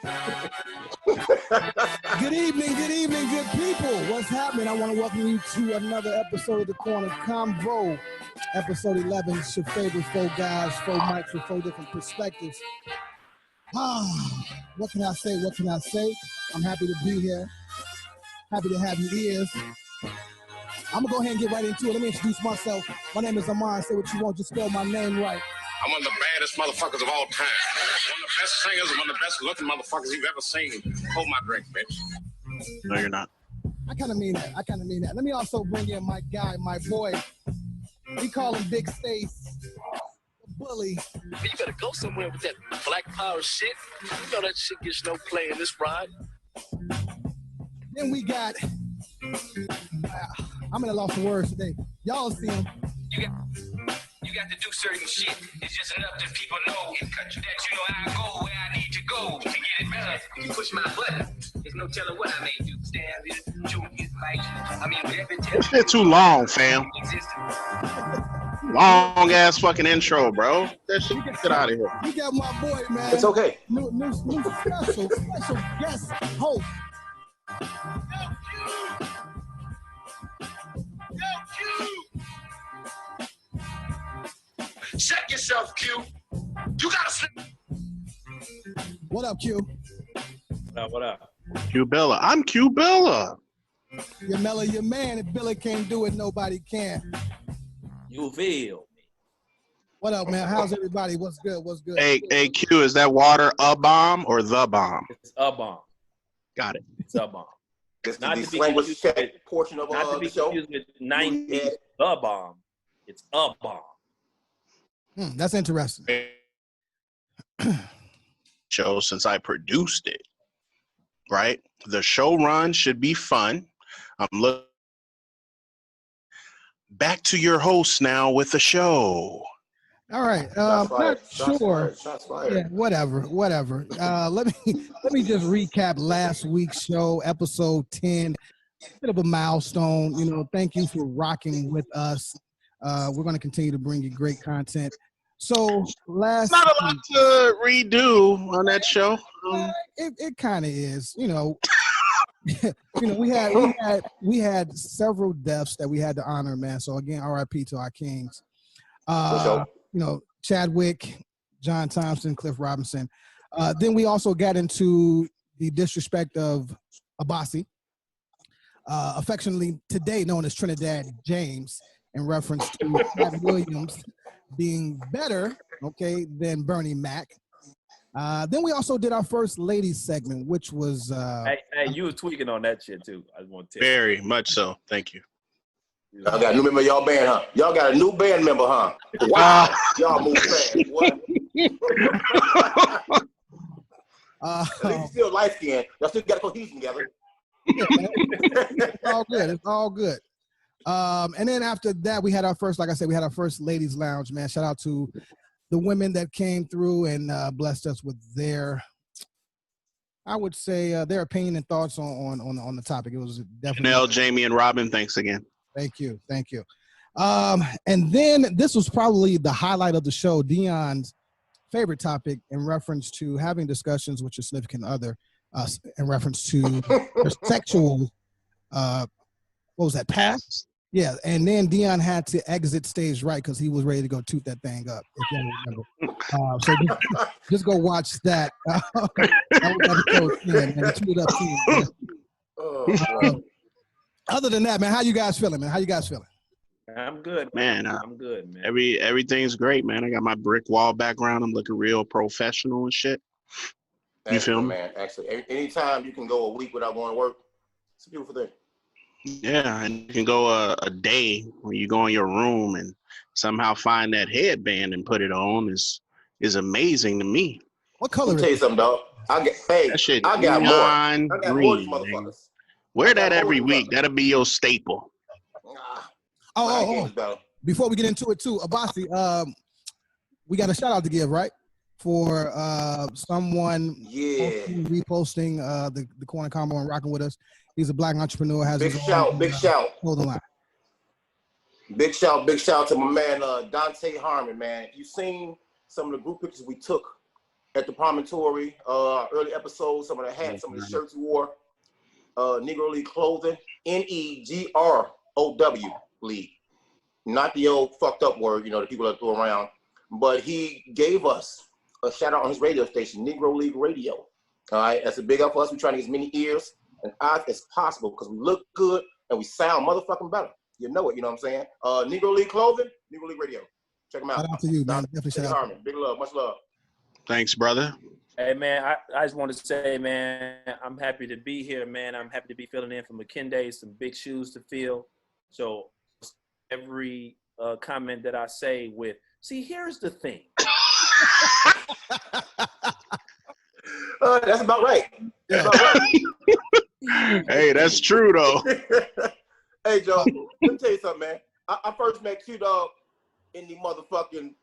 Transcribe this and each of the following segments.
Good evening, good people. What's happening? I want to welcome you to another episode of the Corner Convo. Episode 11. It's your favorite four guys, four mics with four different perspectives. What can I say? I'm happy to be here. Happy to have your ears. I'm going to go ahead and get right into it. Let me introduce myself. My name is Amon. Say what you want. Just spell my name right. I'm one of the baddest motherfuckers of all time. One of the best singers and one of the best looking motherfuckers you've ever seen. Hold my drink, bitch. No, you're not. I kind of mean that. Let me also bring in my guy, my boy. We call him Big Stace. Bully. You better go somewhere with that black power shit. You know that shit gets no play in this ride. Then we got, I'm at a loss of words today. Y'all see him. You got to do certain shit. It's just enough that people know that you know I go where I need to go to get it better. You push my button. There's no telling what I may do. Stand it, chew it, bite. I mean, whatever it takes. This shit too long, fam. Long ass fucking intro, bro. That shit, get out of here. You got my boy, man. It's okay. New special guest host. Check yourself, Q. You gotta sleep. What up, Q? What up? Q Bella. I'm Q Bella. You're Mella, your man. If Billy can't do it, nobody can. You feel me? What up, man? How's everybody? What's good? Hey, Q, is that water a bomb or the bomb? It's a bomb. Got it. It's a bomb. It's Not the to be language confused check with, portion of not to be the show. confused with 90s the bomb. It's a bomb. That's interesting. Show since I produced it, right? The show run should be fun. I'm back to your host now with the show. All right. Shots fired. Not sure. Shots fired. Yeah, whatever. Let me just recap last week's show, episode 10. Bit of a milestone. You know, thank you for rocking with us. We're going to continue to bring you great content. So Not a lot to redo on that show. It kind of is. You know, we had several deaths that we had to honor, man. So again, R.I.P. to our kings. You know, Chadwick, John Thompson, Cliff Robinson. Then we also got into the disrespect of Abasi, affectionately today known as Trinidad James, in reference to Pat Williams being better, okay, than Bernie Mac. Then we also did our first ladies segment, which was Hey, you were tweaking on that shit too. I just want to tell Very much so. Thank you. Y'all got a new member of y'all band, huh? Y'all got a new band member, huh? Wow. Y'all move fast. What? At least you still light skinned. Y'all still got cohesion together. Yeah, it's all good. And then after that, we had our first, like I said, we had our first ladies lounge, man. Shout out to the women that came through and blessed us with their, I would say, their opinion and thoughts on the topic. It was definitely Janelle, Jamie, and Robin, thanks again. Thank you. And then this was probably the highlight of the show, Dion's favorite topic in reference to having discussions with your significant other in reference to their sexual, what was that, past? Yeah, and then Dion had to exit stage right because he was ready to go toot that thing up, if you remember. So just go watch that. That was episode 10, man. Toot up 10. Other than that, man, how you guys feeling, man? I'm good, man. I'm good, man. Everything's great, man. I got my brick wall background. I'm looking real professional and shit. You feel me, man? Actually, anytime you can go a week without going to work, it's a beautiful thing. Yeah, and you can go a day when you go in your room and somehow find that headband and put it on is amazing to me. What color? Let me tell you something, dog. I got more. I got more, motherfuckers. Wear that every week. That'll be your staple. Before we get into it too, Abasi, we got a shout out to give, right? For someone reposting the Corner Combo and rocking with us. He's a black entrepreneur. Has big shout. Hold on. Big shout to my man Dante Harmon, man. You seen some of the group pictures we took at the promontory, early episodes, some of the hats, some of the shirts we wore, Negro League clothing, NEGROW League. Not the old fucked up word, you know, the people that throw around. But he gave us a shout out on his radio station, Negro League Radio. All right, that's a big up for us. We're trying to get as many ears and eyes as possible because we look good and we sound motherfucking better. You know it, you know what I'm saying? Negro League clothing, Negro League Radio. Check them out. Shout out to you, man. Definitely shout out. Big love, much love. Thanks, brother. Hey, man, I just want to say, man, I'm happy to be here, man. I'm happy to be filling in for McKinday, some big shoes to fill. So every comment that I say with, see, here's the thing. That's about right. That's about right. Hey, that's true, though. Hey, Joe, let me tell you something, man. I first met Q-Dog in the motherfucking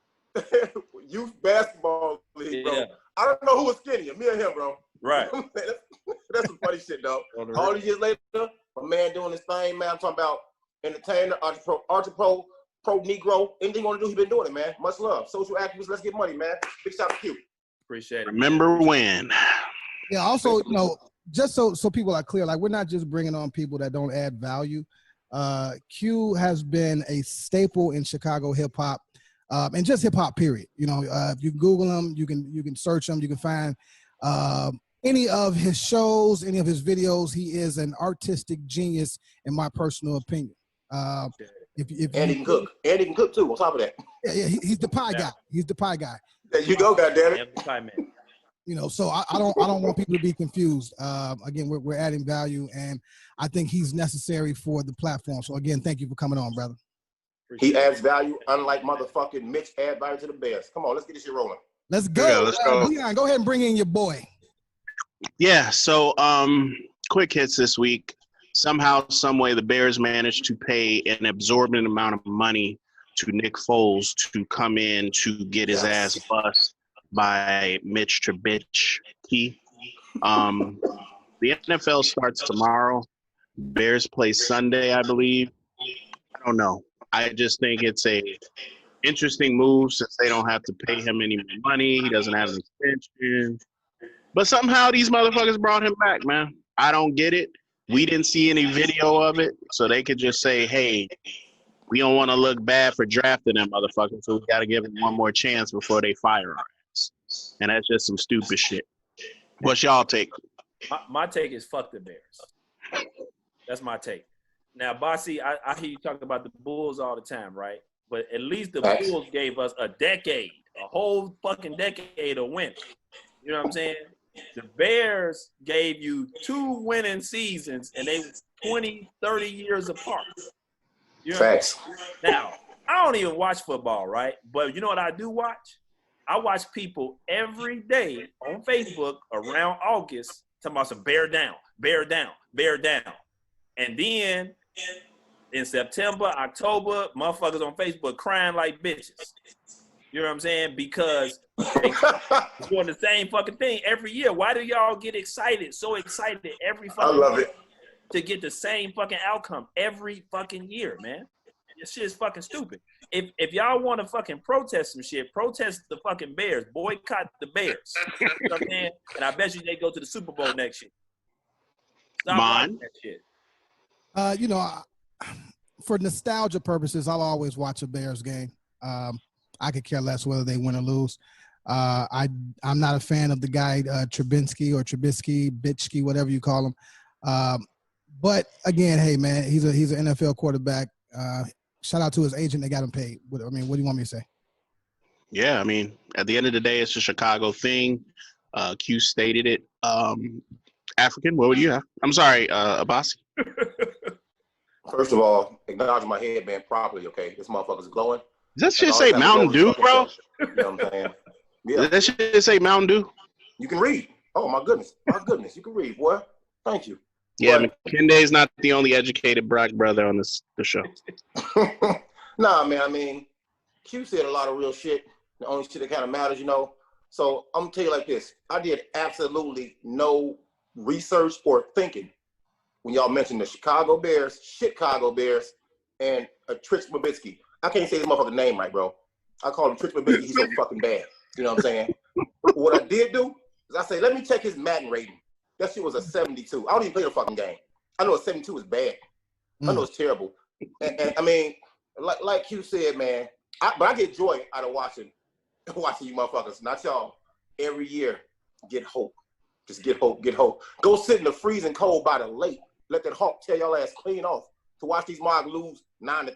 youth basketball league, bro. I don't know who was skinnier, me or him, bro. Right. That's some funny shit, though. All these years later, my man doing his thing, man. I'm talking about entertainer, entrepreneur, pro Negro. Anything you want to do, he been doing it, man. Much love. Social activists, let's get money, man. Big shout out to Q. Appreciate it. Remember when? Yeah, also, you know, just so people are clear, like we're not just bringing on people that don't add value. Q has been a staple in Chicago hip hop, and just hip hop. Period. You know, if you Google him, you can search him, you can find any of his shows, any of his videos. He is an artistic genius, in my personal opinion. If and he can cook, and he can cook too. On top of that, yeah, he's the pie guy. He's the pie guy. There you go, goddammit. Pie man. You know, so I don't want people to be confused. Again, we're adding value, and I think he's necessary for the platform. So again, thank you for coming on, brother. He adds value, unlike motherfucking Mitch add value to the Bears. Come on, let's get this shit rolling. Let's go. Yeah, let's go. Leon, go ahead and bring in your boy. Yeah, so quick hits this week. Somehow, some way, the Bears managed to pay an absorbent amount of money to Nick Foles to come in to get his ass bust by Mitch Trubisky. The NFL starts tomorrow. Bears play Sunday, I believe. I don't know. I just think it's a interesting move since they don't have to pay him any more money. He doesn't have an extension. But somehow these motherfuckers brought him back, man. I don't get it. We didn't see any video of it, so they could just say, hey, we don't want to look bad for drafting them motherfuckers, so we got to give them one more chance before they fire our ass. And that's just some stupid shit. What's y'all take? My take is fuck the Bears. That's my take. Now, Bossy, I hear you talk about the Bulls all the time, right? But at least the Bulls gave us a decade, a whole fucking decade of winning. You know what I'm saying? The Bears gave you 2 winning seasons, and they were 20, 30 years apart. You know Facts. Now, I don't even watch football, right? But you know what I do watch? I watch people every day on Facebook around August talking about some bear down, bear down, bear down. And then in September, October, motherfuckers on Facebook crying like bitches. You know what I'm saying? Because they're doing the same fucking thing every year. Why do y'all get excited, so excited every fucking I love year it. to get the same fucking outcome every fucking year, man? This shit is fucking stupid. If y'all want to fucking protest some shit, protest the fucking Bears. Boycott the Bears. You know what I'm saying? And I bet you they go to the Super Bowl next year. Stop watching that shit. You know, for nostalgia purposes, I'll always watch a Bears game. I could care less whether they win or lose. I'm not a fan of the guy Trubisky, whatever you call him. But again, hey man, he's an NFL quarterback. Shout out to his agent; they got him paid. What do you want me to say? Yeah, I mean, at the end of the day, it's a Chicago thing. Q stated it. African, what would you have? I'm sorry, Abbasi. First of all, acknowledge my headband properly, okay? This motherfucker's glowing. Does that shit say Mountain Dew, bro? You know what I'm saying? Yeah. Does that shit say Mountain Dew? You can read. Oh, my goodness. My goodness. You can read, boy. Thank you. Yeah, McKinday's not the only educated black brother on the show. Nah, man, I mean, Q said a lot of real shit. The only shit that kind of matters, you know? So I'm going to tell you like this. I did absolutely no research or thinking when y'all mentioned the Chicago Bears, and Trich Trubisky. I can't say this motherfucker's name right, bro. I call him Trich Trubisky. He's so fucking bad. You know what I'm saying? what I did do is I say, let me check his Madden rating. That shit was a 72. I don't even play the fucking game. I know a 72 is bad. I know it's terrible. And I mean, like you said, man, but I get joy out of watching you motherfuckers, not y'all. Every year, get hope. Just get hope, get hope. Go sit in the freezing cold by the lake. Let that hawk tear y'all ass clean off to watch these Mogs lose 9-3. You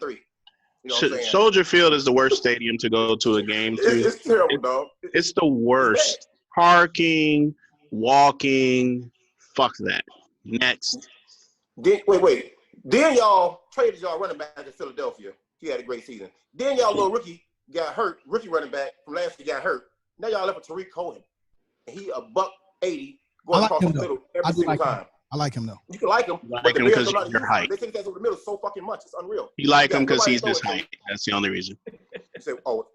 know what I'm saying? Soldier Field is the worst stadium to go to a game to. It's terrible, dog. It's the worst. Parking, walking, fuck that. Next. Wait. Then y'all traded y'all running back to Philadelphia. He had a great season. Then y'all little rookie got hurt. Rookie running back from last year got hurt. Now y'all left with Tariq Cohen. And he $180 going across the middle every single time. I like him though. You can like him, like but the him Bears because don't know how to your use him. height. They think that's over the middle so fucking much. It's unreal. You like him because he's this height. That's the only reason. You say, oh.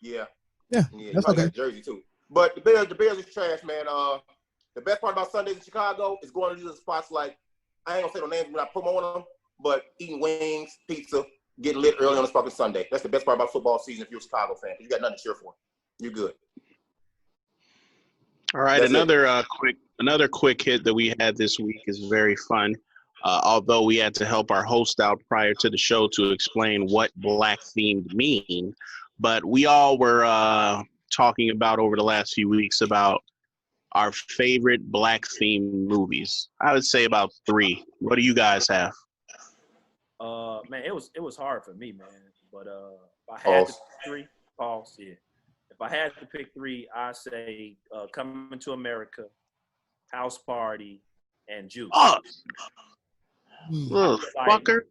Yeah. Yeah, that's okay. Got jersey too. But the Bears is trash, man. The best part about Sundays in Chicago is going to these spots like, I ain't gonna say no names when I promote them, but eating wings, pizza, getting lit early on this fucking Sunday. That's the best part about football season if you're a Chicago fan. You got nothing to cheer for. You're good. All right, That's another quick hit that we had this week is very fun. Although we had to help our host out prior to the show to explain what black themed mean, but we all were talking about over the last few weeks about our favorite black themed movies. I would say about 3. What do you guys have? Man, it was hard for me, man. But if I had to pick 3, pause. Yeah. If I had to pick 3, I say Coming to America, House Party, and Juice. Oh, little fucker.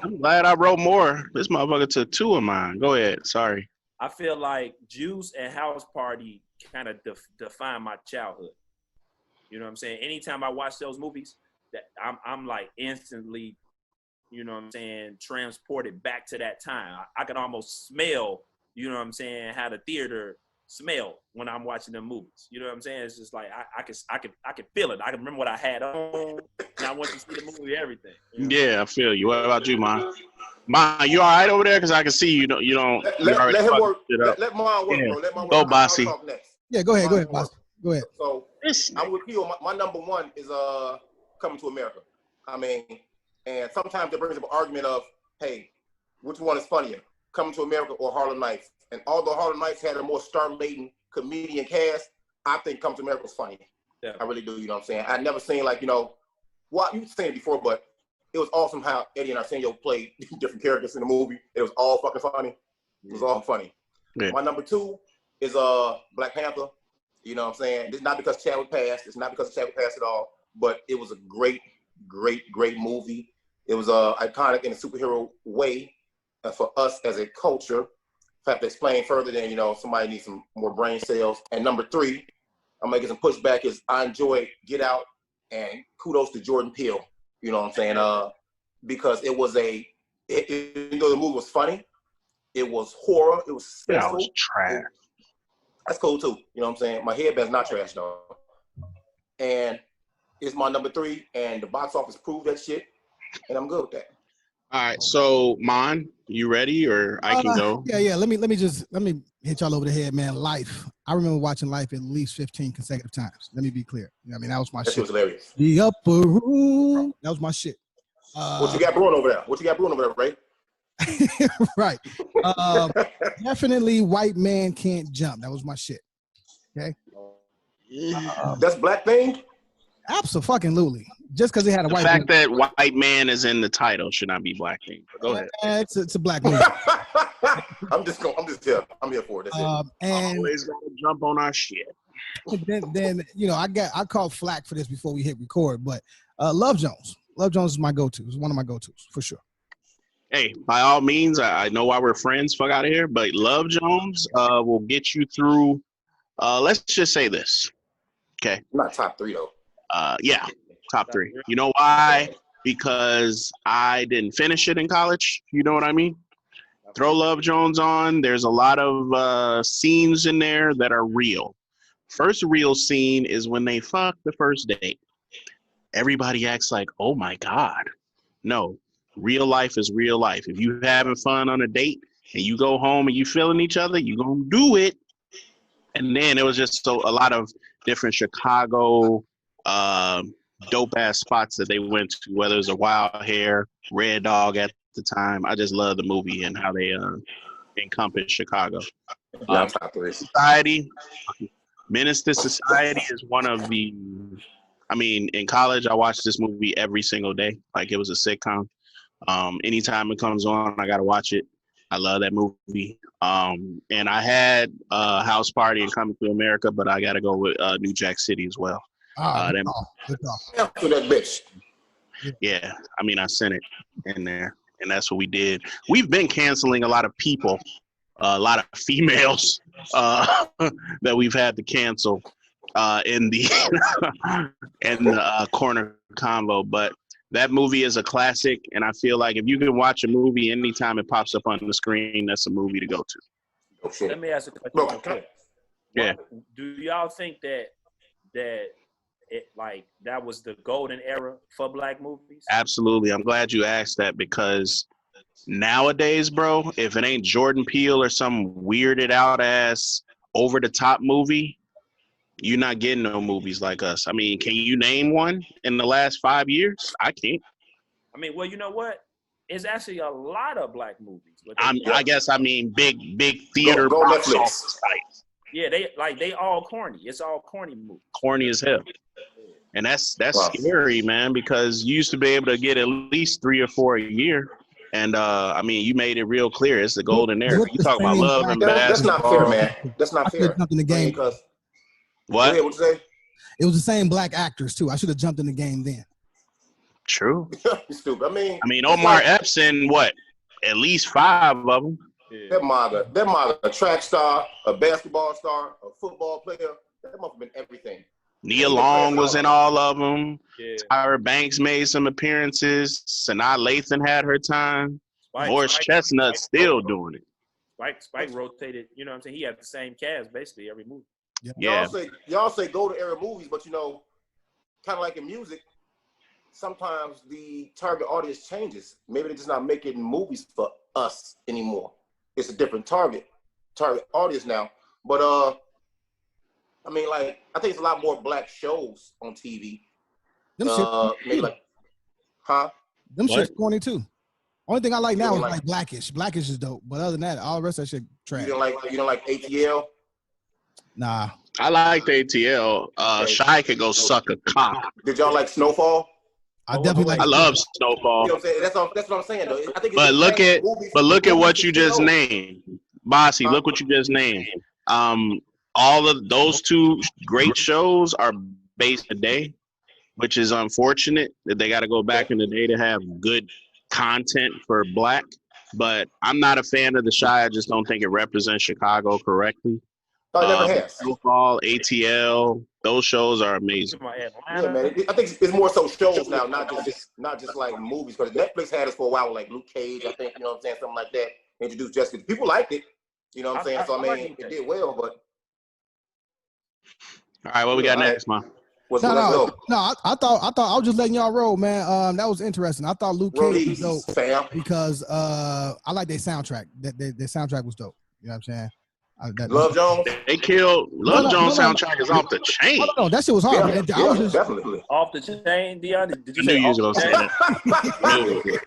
I'm glad I wrote more. This motherfucker took 2 of mine. Go ahead. Sorry. I feel like Juice and House Party kind of define my childhood. You know what I'm saying? Anytime I watch those movies, that I'm like instantly, you know what I'm saying, transported back to that time. I can almost smell, you know what I'm saying, how the theater smell when I'm watching them movies. You know what I'm saying? It's just like I can feel it. I can remember what I had on, and I went to see the movie, everything. You know? Yeah, I feel you. What about you, Man? Man, you all right over there? Because I can see you don't. Let him work. Let mine work, bro. Let mine work. Go, Bossy. I'll talk next. Yeah, go ahead, Bossy. Go ahead. So I'm with you. My number 1 is Coming to America. I mean, and sometimes it brings up an argument of, hey, which one is funnier, Coming to America or Harlem Nights? And although Harlem Nights had a more star-laden comedian cast, I think Coming to America was funny. Yeah. I really do. You know what I'm saying? I never seen you've seen it before, but it was awesome how Eddie and Arsenio played different characters in the movie. It was all fucking funny. It was all funny. Yeah. My number 2 is Black Panther. You know what I'm saying? It's not because Chadwick passed. It's not because Chadwick passed at all. But it was a great movie. It was iconic in a superhero way for us as a culture. If I have to explain further, then somebody needs some more brain cells. And number 3, I'm gonna get some pushback. Is I enjoyed Get Out, and kudos to Jordan Peele. You know what I'm saying? Because it was even though the movie was funny, it was horror. It was suspenseful. That was trash. That's cool too. You know what I'm saying? My headband's not trash though. And it's my number 3, and the box office proved that shit, and I'm good with that. All right, so Man, you ready, or I can go? Yeah. Let me hit y'all over the head, man. Life. I remember watching Life at least 15 consecutive times. Let me be clear. That was my shit. That shit was hilarious. The Upper Room. That was my shit. What you got brewing over there? Ray? Right. Definitely White Man Can't Jump. That was my shit. Okay. That's black themed? Absolutely. Just because it had a white. The fact that white man is in the title should not be black themed. Go ahead. It's a black movie. I'm here. I'm here for it. That's it. And always gotta jump on our shit. Then I called flack for this before we hit record, but Love Jones. Love Jones is my go-to. It's one of my go-tos for sure. Hey, by all means, I know why we're friends. Fuck out of here. But Love Jones will get you through. Let's just say this. Okay. Not top 3 though. Yeah, top 3. You know why? Because I didn't finish it in college. You know what I mean? Throw Love Jones on. There's a lot of scenes in there that are real. First real scene is when they fuck the first date. Everybody acts like, oh my God. No, real life is real life. If you're having fun on a date and you go home and you feeling each other, you gonna do it. And then it was just a lot of different Chicago dope ass spots that they went to, whether it was a Wild Hair, Red Dog at the time. I just love the movie and how they encompass Chicago. Society, Menace to Society is one of the. I mean, in college, I watched this movie every single day, like it was a sitcom. Anytime it comes on, I gotta watch it. I love that movie. And I had House Party and Coming to America, but I gotta go with New Jack City as well. Good talk. To that bitch. Yeah, I mean, I sent it in there, and that's what we did. We've been canceling a lot of people, a lot of females that we've had to cancel in the corner convo, but that movie is a classic, and I feel like if you can watch a movie anytime it pops up on the screen, that's a movie to go to. Oh, shit. Let me ask a question. Okay. Yeah. Do y'all think that it like that was the golden era for black movies? Absolutely. I'm glad you asked that because nowadays, bro, if it ain't Jordan Peele or some weirded out ass over the top movie, you're not getting no movies like us. I mean, can you name one in the last 5 years? I can't. I mean, well, you know what? It's actually a lot of black movies. I guess I mean big theater go box Netflix. office sites. Yeah, they all corny. It's all corny movies. Corny as hell. And that's Wow. scary, man, because you used to be able to get at least 3 or 4 a year. And I mean, you made it real clear. It's the golden era. You talk about love and That's not fair, basketball. man. That's not fair. Jumped in the game. Because What? what you say? It was the same black actors too. I should have jumped in the game then. True. You're stupid. I mean, Omar Epps in what? At least 5 of them. that mother, a track star, a basketball star, a football player. That must have been everything. Nia Long was in all of them. Yeah. Tyra Banks made some appearances. Sanaa Lathan had her time. Morris Chestnut still doing it. Spike rotated. You know what I'm saying? He had the same cast basically every movie. Yeah. Y'all say golden era movies, but you know, kind of like in music, sometimes the target audience changes. Maybe they're just not making movies for us anymore. It's a different target audience now. But I mean, like, I think it's a lot more black shows on TV. Them shit, Maybe like, huh? them What? shit's corny too. Only thing I like now is like- like Blackish. Blackish is dope, but other than that, all the rest of that shit trash. You don't like ATL? Nah, I liked ATL. Shy could go suck a cock. Did y'all like Snowfall? I definitely like. I love You Snowfall. know what I'm saying? That's what I'm saying though. I think it's But the look same at movies- what you just shows. named. Bossy, look what you just named. All of those 2 great shows are based today, which is unfortunate that they got to go back in the day to have good content for black. But I'm not a fan of the Shy. I just don't think it represents Chicago correctly. Oh, it never has. Snowfall, ATL, those shows are amazing. Yeah, man. I think it's more so shows now, not just like movies. Because Netflix had us for a while with like Luke Cage, I think, you know what I'm saying, something like that. Introduced Jessica. People liked it, you know what I'm saying. So I mean, it did well, but All right, what we got next, man? let's No, go. I thought I was just letting y'all roll, man. That was interesting. I thought Luke Cage was dope Fam. because I like their soundtrack. Their soundtrack was dope. You know what I'm saying? Love Jones. They killed Love Jones no. soundtrack is off the chain. No, that shit was hard. Yeah, man. I was just, definitely. Off the chain, Dion. Did you I say knew you was off gonna the say chain?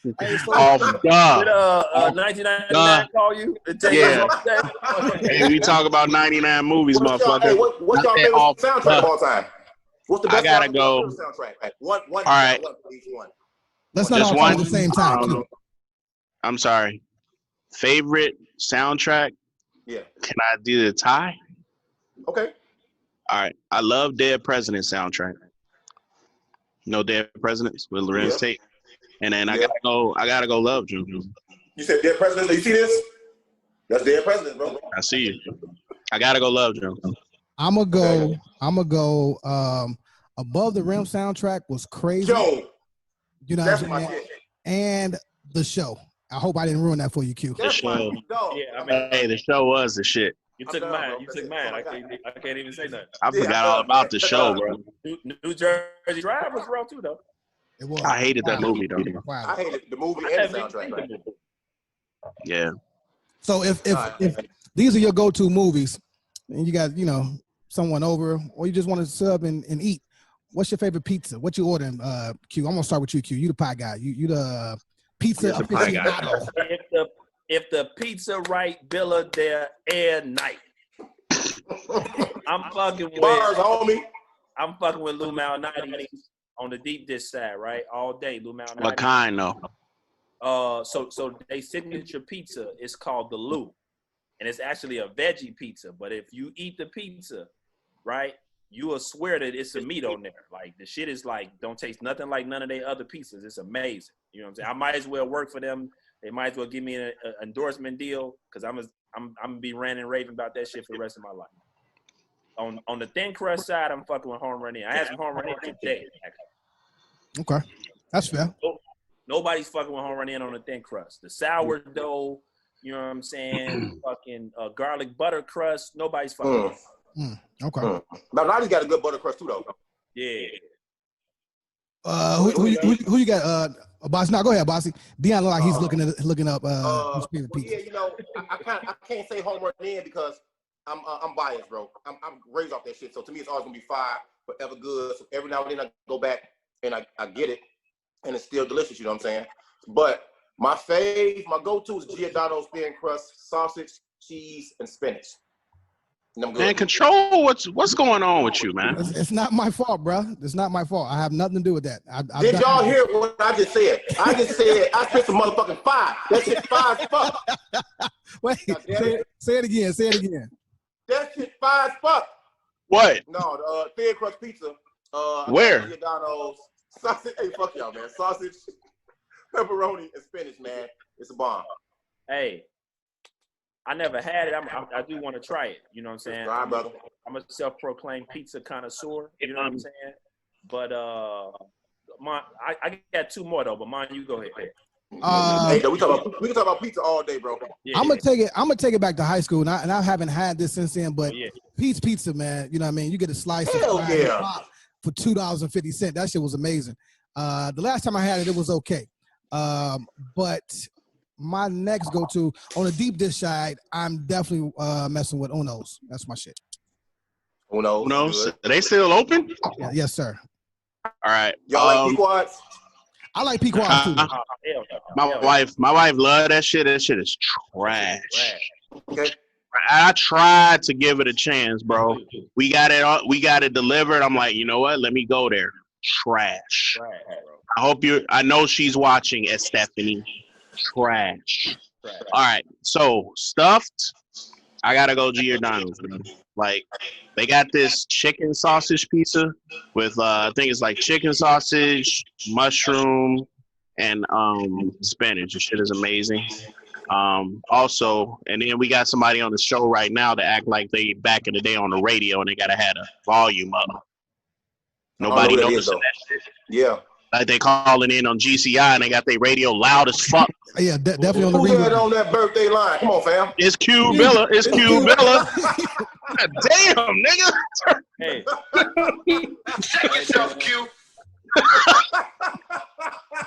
that. hey, so- Off Did God. 1999 call you? And tell you Yeah. off the chain? Hey, we talk about 99 movies, What's y'all motherfucker. what's y'all favorite Off- soundtrack of all time? What's the best I gotta go. soundtrack? Like, one all right. One for each one. let's not Just all talk one. at the same time. too. I'm sorry. Favorite soundtrack? Yeah. Can I do the tie? Okay. All right. I love Dead President soundtrack. No Dead Presidents with Lorenz Yeah. Tate. And then I Yeah. gotta go Love Jones. You said Dead President. You see this? That's Dead President, bro. I see you. I gotta go Love Jones. I'm gonna go. Above the Rim soundtrack was crazy. Joe, You know that's what my I'm saying? shit. And the show. I hope I didn't ruin that for you, Q. That's my show. dog. Yeah, I mean, Hey, the show was the shit. you took I'm mine. done, You bro. took mine. I can't even say nothing. I Yeah, forgot I all love about that. the show, bro. New Jersey Drive was raw too, though. It was. I hated that movie though. Wow. I hated the movie I and the haven't soundtrack. seen Right? the movie. Yeah. So if these are your go-to movies, and you got someone over, or you just want to sub and eat, what's your favorite pizza? What you ordering? Q, I'm gonna start with you. Q, you the pie guy. You the pizza Yes, the pie guy. aficionado. If the pizza right, Billa there air night. I'm fucking with Bars, homie. I'm fucking with Lou Malnati on the deep dish side, right? All day, Lou Malnati. What kind though? So they signature pizza is called the Lou, and it's actually a veggie pizza. But if you eat the pizza, right, you will swear that it's a meat on there. Like the shit is like don't taste nothing like none of their other pizzas. It's amazing. You know what I'm saying? I might as well work for them. They might as well give me an endorsement deal because I'm gonna be ranting and raving about that shit for the rest of my life. On the thin crust side, I'm fucking with home run in. I had some home run in today, actually. Okay, that's fair. Nobody's fucking with home run in on the thin crust. The sourdough, you know what I'm saying? Fucking garlic butter crust. Nobody's fucking with it. Okay. But Nadi's got a good butter crust too, though. Yeah. Who you got? Boss, no, go ahead, Bossy. Deion look like he's looking up his favorite pizza. Yeah, I can't say home run in because I'm biased, bro. I'm raised off that shit. So to me, it's always gonna be fire, forever good. So every now and then I go back and I get it, and it's still delicious. You know what I'm saying? But my go-to is Giordano's thin crust, sausage, cheese, and spinach. And I'm good. Man, control what's going on with you, man. It's not my fault, bro. It's not my fault. I have nothing to do with that. Did y'all hear what I just said? I just said I spent some motherfucking fire. That shit fire as fuck. Wait, say it again. Say it again. That shit fire as fuck. What? No, the thin crust pizza. Where? Giordano's sausage. Hey, fuck y'all, man. Sausage, pepperoni, and spinach, man. It's a bomb. Hey, I never had it. I do want to try it. You know what I'm saying? Right, brother. I'm a self-proclaimed pizza connoisseur. You know what I'm saying? But I got two more though. But mine, you go ahead. Hey, we can talk about pizza all day, bro. Yeah, I'm gonna take it back to high school, and I haven't had this since then. But Pete's Pizza, man, you know what I mean? You get a slice Hell of yeah. for $2.50. That shit was amazing. The last time I had it, it was okay. But my next go-to on the deep dish side, I'm definitely messing with Uno's. That's my shit. Uno's. Are they still open? Yeah, yes, sir. All right. Y'all like Pequods? I like Pequods too. My wife love that shit. That shit is trash. Okay. I tried to give it a chance, bro. We got it delivered. I'm like, you know what? Let me go there. Trash. I know she's watching as Stephanie. Trash. All right. So stuffed, I gotta go Giordano's, man. Like they got this chicken sausage pizza with I think it's like chicken sausage, mushroom, and spinach. The shit is amazing. Also, and then we got somebody on the show right now to act like they back in the day on the radio and they gotta have a volume up. Nobody noticing that shit. Yeah. Like they calling in on GCI and they got their radio loud as fuck. Yeah, definitely on the Who's radio. that on that birthday line? Come on, fam. It's Q Billa. It's Q Billa. Damn, nigga. Hey. Check yourself, Q.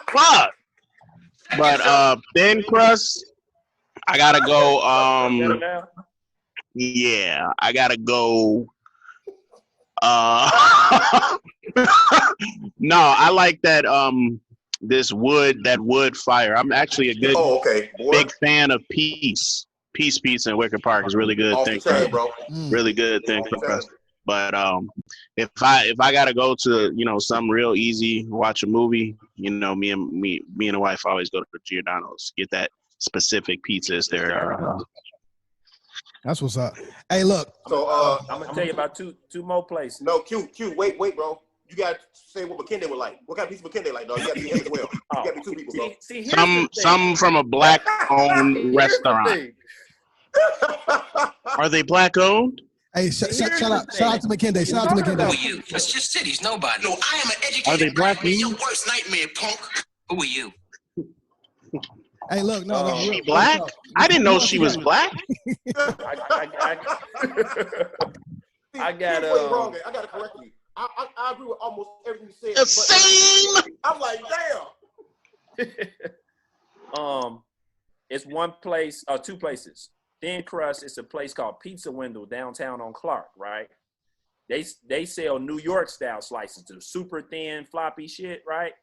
Fuck. But thin crust, I gotta go. Yeah, I gotta go. No, I like that. This wood fire. I'm actually a good, big fan of Peace Pizza in Wicker Park is really good. Bro. Really good thing. But if I gotta go to something real easy, watch a movie, me and the wife always go to Giordano's, get that specific pizza. Is there? That's what's up. Hey, look. So I'm gonna tell you about two more places. No, Q. Wait, bro. You got to say what McKinney would like. What kind of pizza McKinney like, dog? You got to be him as well. You got to be two people, bro. Some from a black-owned restaurant. Are they black-owned? Hey, shout out to McKinney. Shout out to McKinney. Who are you? It's just cities, nobody. No, I am an educated. Are they black? Your worst nightmare, punk. Who are you? Hey, look, no, she black? I didn't know she was black. I got wrong. I got to correct you. I agree with almost everything you said. The same. I'm like, damn. It's one place or two places. Thin crust. It's a place called Pizza Window downtown on Clark, right? They sell New York style slices, the super thin floppy shit, right?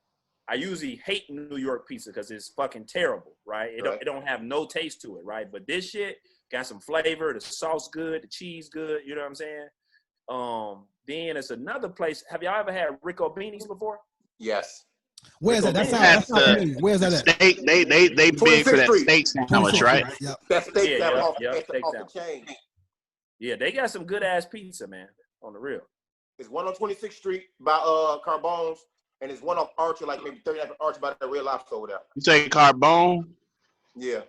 I usually hate New York pizza because it's fucking terrible, right? It don't have no taste to it, right? But this shit got some flavor. The sauce good, the cheese good. You know what I'm saying? Then it's another place. Have y'all ever had Rico Beanies before? Yes. Where's that? That's not familiar. Where's that at? Steak. They big for that steak sandwich, right? Yep. That steak sandwich off steak the sandwich. chain. Yeah, they got some good ass pizza, man. On the real. There's one on 26th Street by Carbone's, and there's one off Archer, like maybe 39th Archer by that Red Lobster over there. You say Carbone? Yeah.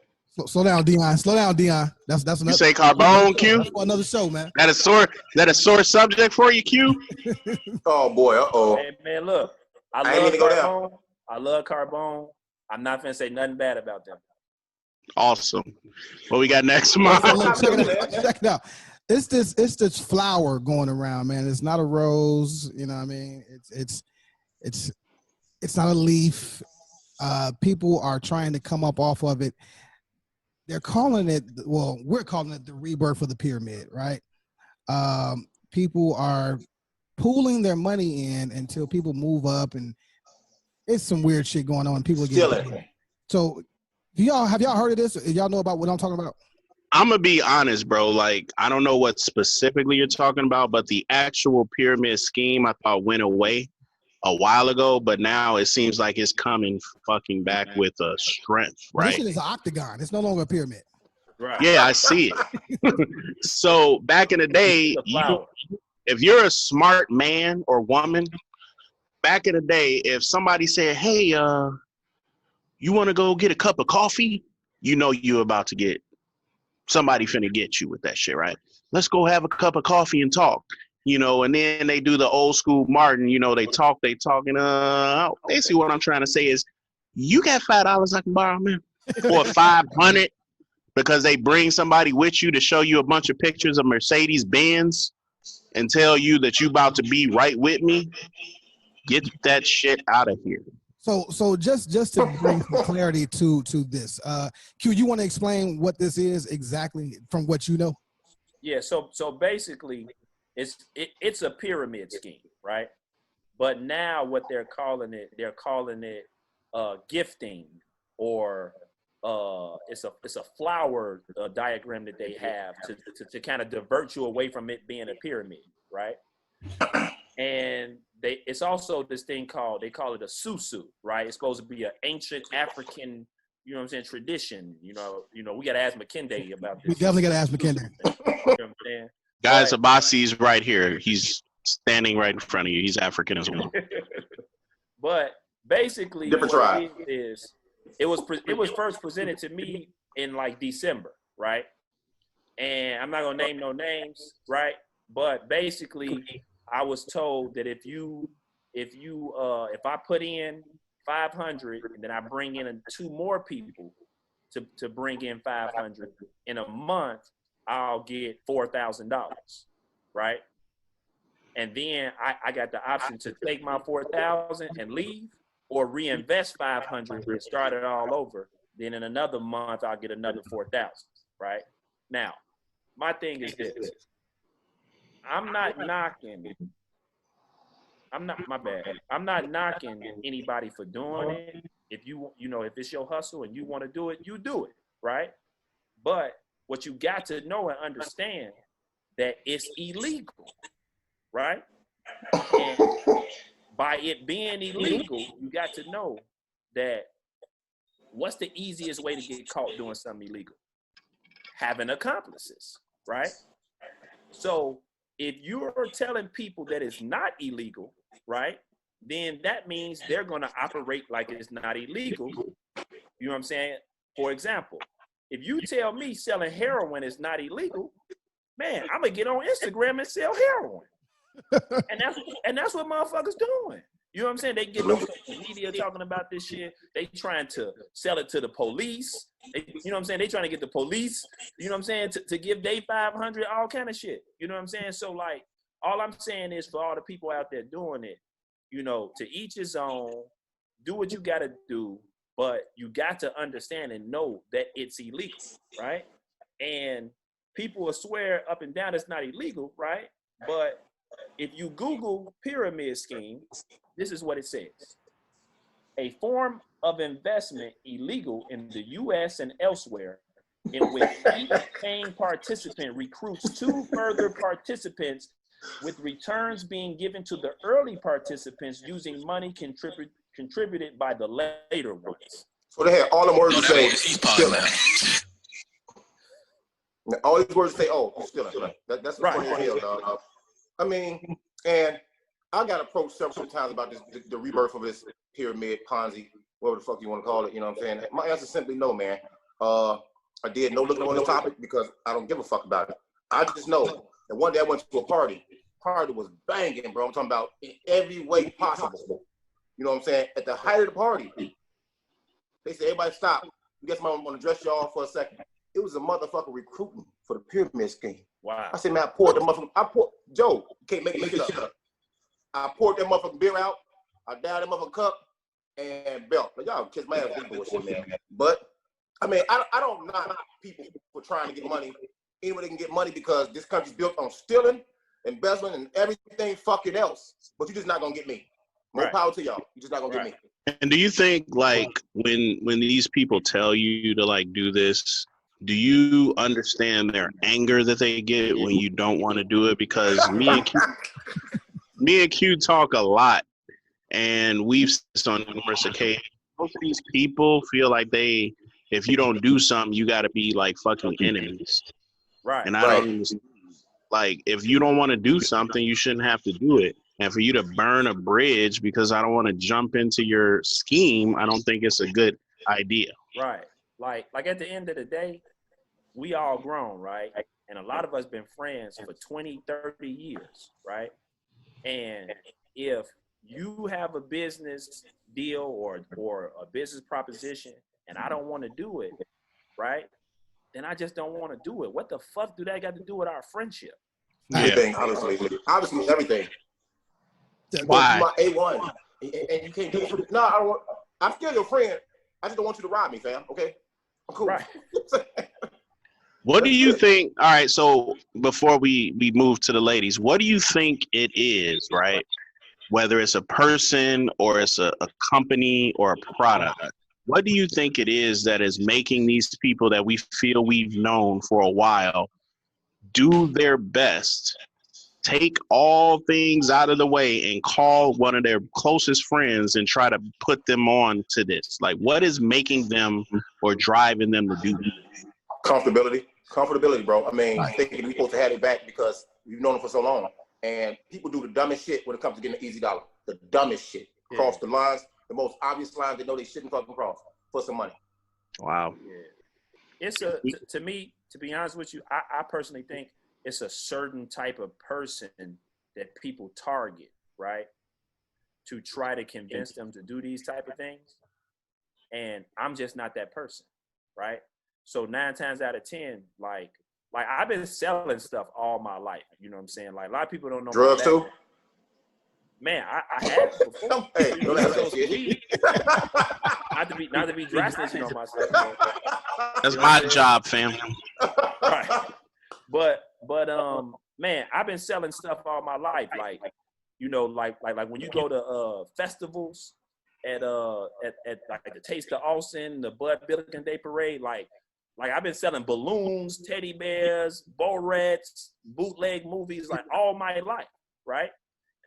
Slow down, Dion. Slow down, Dion. That's another. You say Carbone, Q? That's for another show, man. That a sore subject for you, Q? Oh boy. Hey man, look. I love Carbone. I love Carbone. I'm not finna say nothing bad about them. Awesome. What we got next month? Check it out. It's this flower going around, man. It's not a rose, you know what I mean? It's not a leaf. People are trying to come up off of it. They're calling it, well, we're calling it the rebirth of the pyramid, right? People are pooling their money in until people move up, and it's some weird shit going on. People get so. Have y'all heard of this? Y'all know about what I'm talking about? I'm gonna be honest, bro. Like, I don't know what specifically you're talking about, but the actual pyramid scheme I thought went away a while ago, but now it seems like it's coming fucking back with a strength, right? This shit is an octagon. It's no longer a pyramid. Right. Yeah, I see it. So back in the day, if you're a smart man or woman, back in the day, if somebody said, "Hey, you want to go get a cup of coffee?" You know you're about to get somebody finna get you with that shit, right? Let's go have a cup of coffee and talk, you know, and then they do the old school Martin, you know, they talk, and basically what I'm trying to say is, you got $5 I can borrow, man, or 500, because they bring somebody with you to show you a bunch of pictures of Mercedes Benz and tell you that you about to be right with me. Get that shit out of here. So just to bring some clarity to this, Q, you want to explain what this is exactly from what you know? Yeah. So basically, it's a pyramid scheme, right? But now what they're calling it gifting, or it's a flower diagram that they have to kind of divert you away from it being a pyramid, right? And it's also this thing they call it a susu, right? It's supposed to be an ancient African, you know what I'm saying, tradition. You know, we got to ask McKinday about this. We definitely got to ask McKinday. You know what I'm saying? Guys, Abasi's right here. He's standing right in front of you. He's African as well. But basically, Different what tribe. it was first presented to me in like December, right? And I'm not gonna name no names, right? But basically, I was told that if I put in 500 and then I bring in 2 more people to bring in 500 in a month, I'll get $4,000, right? And then I got the option to take my 4,000 and leave, or reinvest 500 and start it all over. Then in another month, I'll get another 4,000, right? Now, my thing is this. I'm not knocking anybody for doing it. If if it's your hustle and you want to do it, you do it, right? But what you got to know and understand that it's illegal, right? And by it being illegal, you got to know that what's the easiest way to get caught doing something illegal? Having accomplices, right? So if you're telling people that it's not illegal, right, then that means they're going to operate like it's not illegal. You know what I'm saying? For example, if you tell me selling heroin is not illegal, man, I'm going to get on Instagram and sell heroin. and that's what motherfuckers doing. You know what I'm saying? They get on social media talking about this shit. They trying to sell it to the police. You know what I'm saying? They trying to get the police, you know what I'm saying, to give they 500, all kind of shit. You know what I'm saying? So, like, all I'm saying is for all the people out there doing it, to each his own, do what you got to do. but you got to understand and know that it's illegal, right? And people will swear up and down it's not illegal, right? But if you Google pyramid scheme, this is what it says. A form of investment illegal in the U.S. and elsewhere in which each paying participant recruits two further participants with returns being given to the early participants using money contributed by the later ones. So they had all the words to say, He's pausing now. all these words to say, oh, you're stealing. That's Right. funny as hell, dog. I mean, and I got approached several times about this, the rebirth of this pyramid, Ponzi, whatever the fuck you want to call it, you know what I'm saying? My answer is simply no, man. I did no looking on the topic because I don't give a fuck about it. I just know that one day I went to a party. Party was banging, bro. I'm talking about in every way possible. You know what I'm saying? At the height of the party, they said, everybody stop. You guess I'm gonna address y'all for a second. It was a motherfucker recruiting for the pyramid scheme. Wow. I said, man, I poured the motherfucker. Joe, you can't make this shit up. I poured that motherfucking beer out. I dialed that motherfucking cup and belt. Like, y'all kiss my ass with bullshit, man. But I mean, I don't knock people for trying to get money. Anyway, they can get money because this country's built on stealing, embezzling, and everything fucking else. But you're just not gonna get me. More power to y'all. You're just not gonna get me. And do you think, like, when these people tell you to, like, do this, do you understand their anger that they get when you don't want to do it? Because me and Q talk a lot, and we've seen this on numerous occasions. Most of these people feel like if you don't do something, you got to be like fucking enemies. Right. And I don't understand. Like, if you don't want to do something, you shouldn't have to do it. And for you to burn a bridge because I don't want to jump into your scheme, I don't think it's a good idea. Right. Like at the end of the day, we all grown, right? And a lot of us been friends for 20, 30 years, right? And if you have a business deal or a business proposition and I don't want to do it, right? Then I just don't want to do it. What the fuck do that got to do with our friendship? Everything, obviously everything. Why? My A1, and you can't do it. No, I don't want. I'm still your friend. I just don't want you to rob me, fam. Okay, I'm cool. Right. What do you think? All right, so before we move to the ladies, what do you think it is, right? Whether it's a person or it's a company or a product, what do you think it is that is making these people that we feel we've known for a while do their best, take all things out of the way and call one of their closest friends and try to put them on to this? Like, what is making them or driving them to do this? Comfortability, bro. I mean, I think we're supposed to have it back because we've known them for so long. And people do the dumbest shit when it comes to getting an easy dollar. The dumbest shit. Cross the lines, the most obvious lines they know they shouldn't fucking cross for some money. Wow. Yeah. It's to me, to be honest with you, I personally think it's a certain type of person that people target, right? To try to convince them to do these type of things. And I'm just not that person, right? So 9 times out of 10, like I've been selling stuff all my life. You know what I'm saying? Like, a lot of people don't know. Drugs too? Man, I had before. Hey, don't have that shit. not to be drastic on myself. That's my job, fam. Right. But man, I've been selling stuff all my life. Like, you know, like when you go to festivals at like the Taste of Austin, the Bud Billiken Day Parade, like I've been selling balloons, teddy bears, Borettes, bootleg movies, like all my life, right?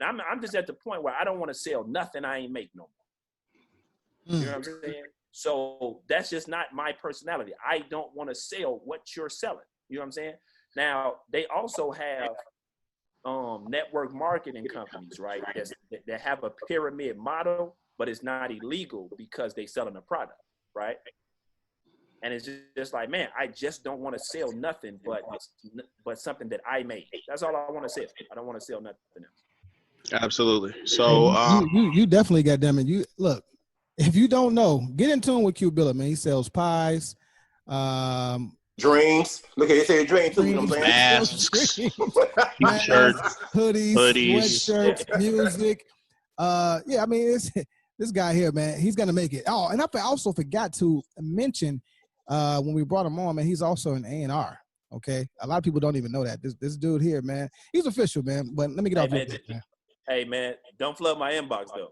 And I'm just at the point where I don't want to sell nothing I ain't make no more. You know what I'm saying? So that's just not my personality. I don't want to sell what you're selling. You know what I'm saying? Now, they also have network marketing companies, right, that have a pyramid model, but it's not illegal because they selling a product, right? And it's just like, man, I just don't want to sell nothing but something that I made. That's all I want to sell. I don't want to sell nothing else. Absolutely. So you definitely got them. And you look, if you don't know, get in tune with Q Billa, man. He sells pies, dreams. Look at it, say dream too. You know what I'm saying? Masks, hoodies, sweatshirts, music. Yeah, I mean, This guy here, man, he's gonna make it. Oh, and I also forgot to mention when we brought him on, man, he's also an A&R. Okay, a lot of people don't even know that. This dude here, man, he's official, man. But let me get off man, that, man. Hey, man, don't flood my inbox though.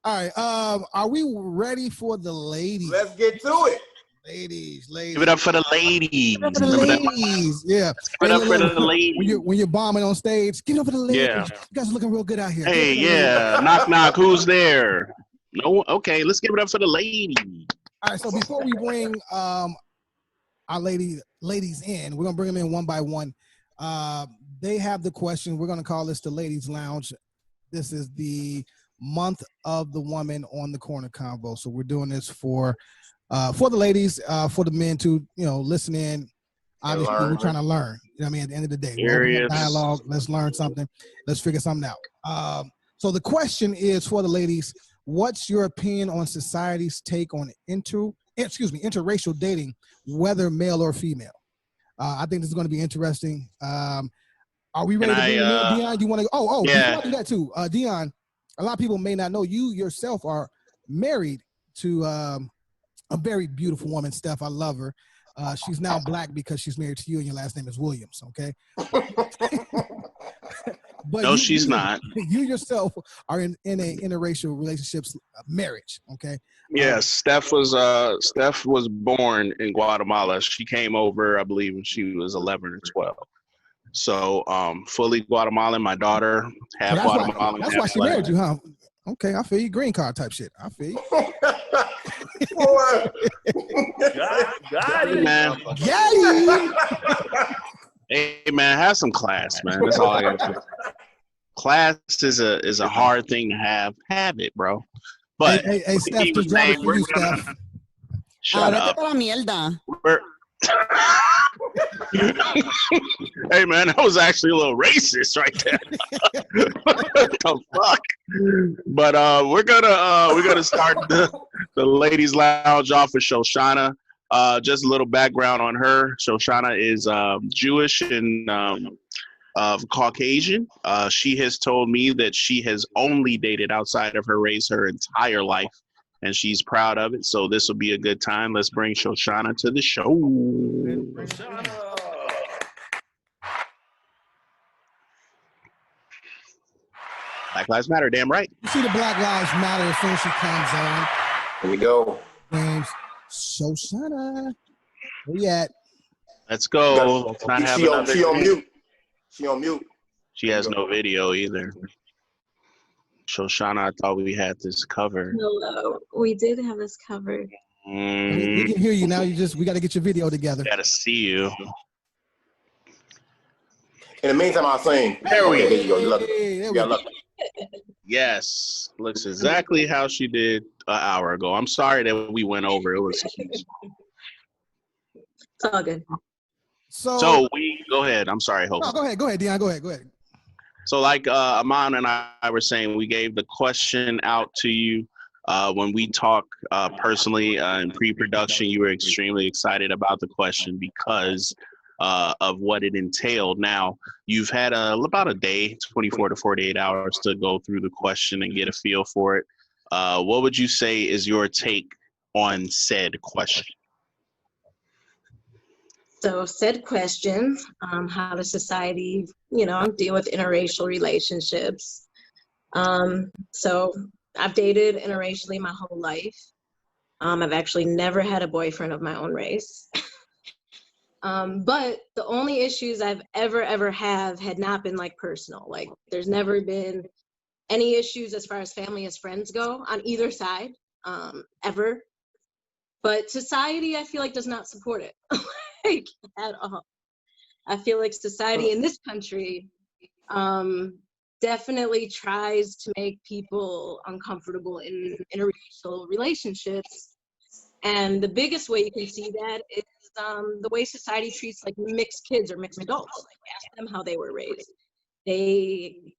All right, are we ready for the ladies? Let's get to it. Ladies. Give it up for the ladies. Give it up for the ladies. Yeah. Give it up for the ladies. When you're bombing on stage, give it up for the ladies. Yeah. You guys are looking real good out here. Hey, yeah. Knock, knock. Who's there? No. Okay, let's give it up for the ladies. All right. So before we bring our ladies in, we're gonna bring them in one by one. They have the question. We're gonna call this the Ladies Lounge. This is the month of the woman on the corner convo. So we're doing this for the ladies, for the men to, listen in. Obviously, we're trying to learn. You know what I mean? At the end of the day, we're dialogue. Let's learn something. Let's figure something out. So the question is for the ladies: what's your opinion on society's take on interracial dating, whether male or female? I think this is going to be interesting. Are we ready to bring them in, Dion? Do you want to? Yeah. Before I do that too, Dion. A lot of people may not know you yourself are married to a very beautiful woman, Steph. I love her. She's now black because she's married to you, and your last name is Williams. Okay. But no, she's not. You yourself are in a interracial relationships, marriage. Okay. Yes, Steph was born in Guatemala. She came over, I believe, when she was 11 or 12. So, fully Guatemalan. My daughter, half Guatemalan. That's why she married you, huh? Okay, I feel you. Green card type shit. I feel you. Got it, man. Hey, man, have some class, man. That's all I got to say. Class is a hard thing to have. Have it, bro. But hey Steph, just drop it for you, Steph. Shut up. Hey, man, that was actually a little racist right there. What the fuck? But we're gonna start the ladies' lounge off with Shoshana. Just a little background on her. Shoshana is Jewish and Caucasian. She has told me that she has only dated outside of her race her entire life, and she's proud of it. So this will be a good time. Let's bring Shoshana to the show. Black Lives Matter, damn right. You see the Black Lives Matter as soon as she comes on. Here we go. James, Shoshana. Where you at? Let's go. She on mute. She on mute. She has no video either. Shoshana, I thought we had this covered. Hello. We did have this covered. We can hear you now. We got to get your video together. Got to see you. In the meantime, I'll sing. There we go. There you go. You love it. You love it. Yes. Looks exactly how she did an hour ago. I'm sorry that we went over. It was cute. It's all good. So we go ahead. I'm sorry, Hope. No, go ahead, Dion. Go ahead. So like Aman and I were saying, we gave the question out to you when we talk personally in pre-production. You were extremely excited about the question because of what it entailed. Now, you've had about a day, 24 to 48 hours to go through the question and get a feel for it. What would you say is your take on said question? So said question, how does society, deal with interracial relationships? So I've dated interracially my whole life. I've actually never had a boyfriend of my own race. But the only issues I've ever had not been like personal. Like there's never been any issues as far as family as friends go on either side, ever. But society, I feel like, does not support it. Like, at all. I feel like society in this country definitely tries to make people uncomfortable in interracial relationships. And the biggest way you can see that is the way society treats like mixed kids or mixed adults. Like ask them how they were raised. They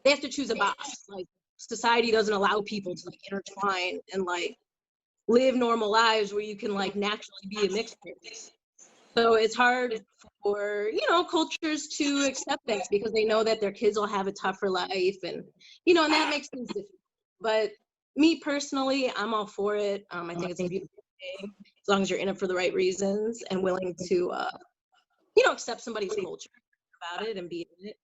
have to choose a box. Like society doesn't allow people to like intertwine and like live normal lives where you can like naturally be a mixed person. So it's hard for, you know, cultures to accept things because they know that their kids will have a tougher life, and, you know, and that makes things difficult. But me personally, I'm all for it. I think it's a beautiful thing as long as you're in it for the right reasons and willing to, you know, accept somebody's culture about it and be in it.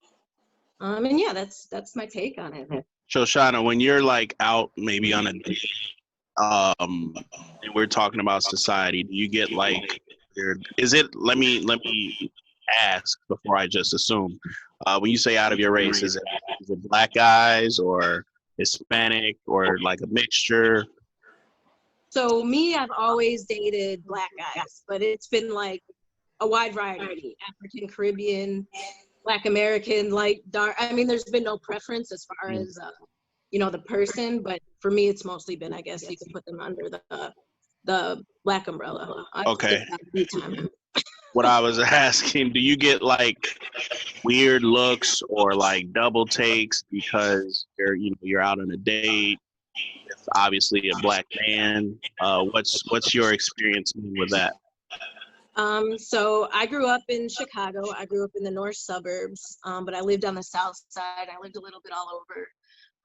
And yeah, that's my take on it. Shoshana, when you're like out maybe on a date, and we're talking about society, do you get like, is it, let me ask before I just assume, when you say out of your race, is it black guys or Hispanic or like a mixture? So me, I've always dated black guys, but it's been like a wide variety: African, Caribbean, Black American, light, dark. I mean, there's been no preference as far as you know, the person, but for me, it's mostly been, I guess you could put them under the black umbrella. Okay. What I was asking, do you get like weird looks or like double takes because you're out on a date with obviously a black man? What's your experience with that? So I grew up in Chicago. I grew up in the north suburbs, but I lived on the south side. I lived a little bit all over.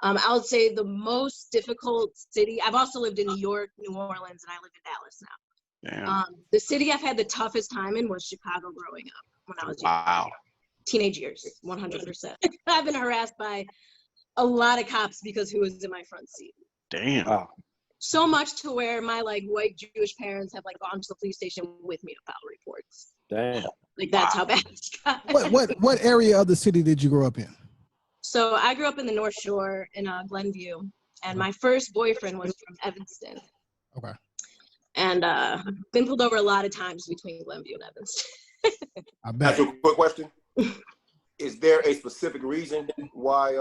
I would say the most difficult city, I've also lived in New York, New Orleans, and I live in Dallas now. The city I've had the toughest time in was Chicago growing up when I was young. Wow. Teenage years, 100%. I've been harassed by a lot of cops because who was in my front seat. Damn. Wow. So much to where my like white Jewish parents have like gone to the police station with me to file reports. Damn. Like that's how bad it's got. What area of the city did you grow up in? So I grew up in the North Shore in Glenview, and my first boyfriend was from Evanston. Okay. And been pulled over a lot of times between Glenview and Evanston. I bet. That's a quick question. Is there a specific reason why,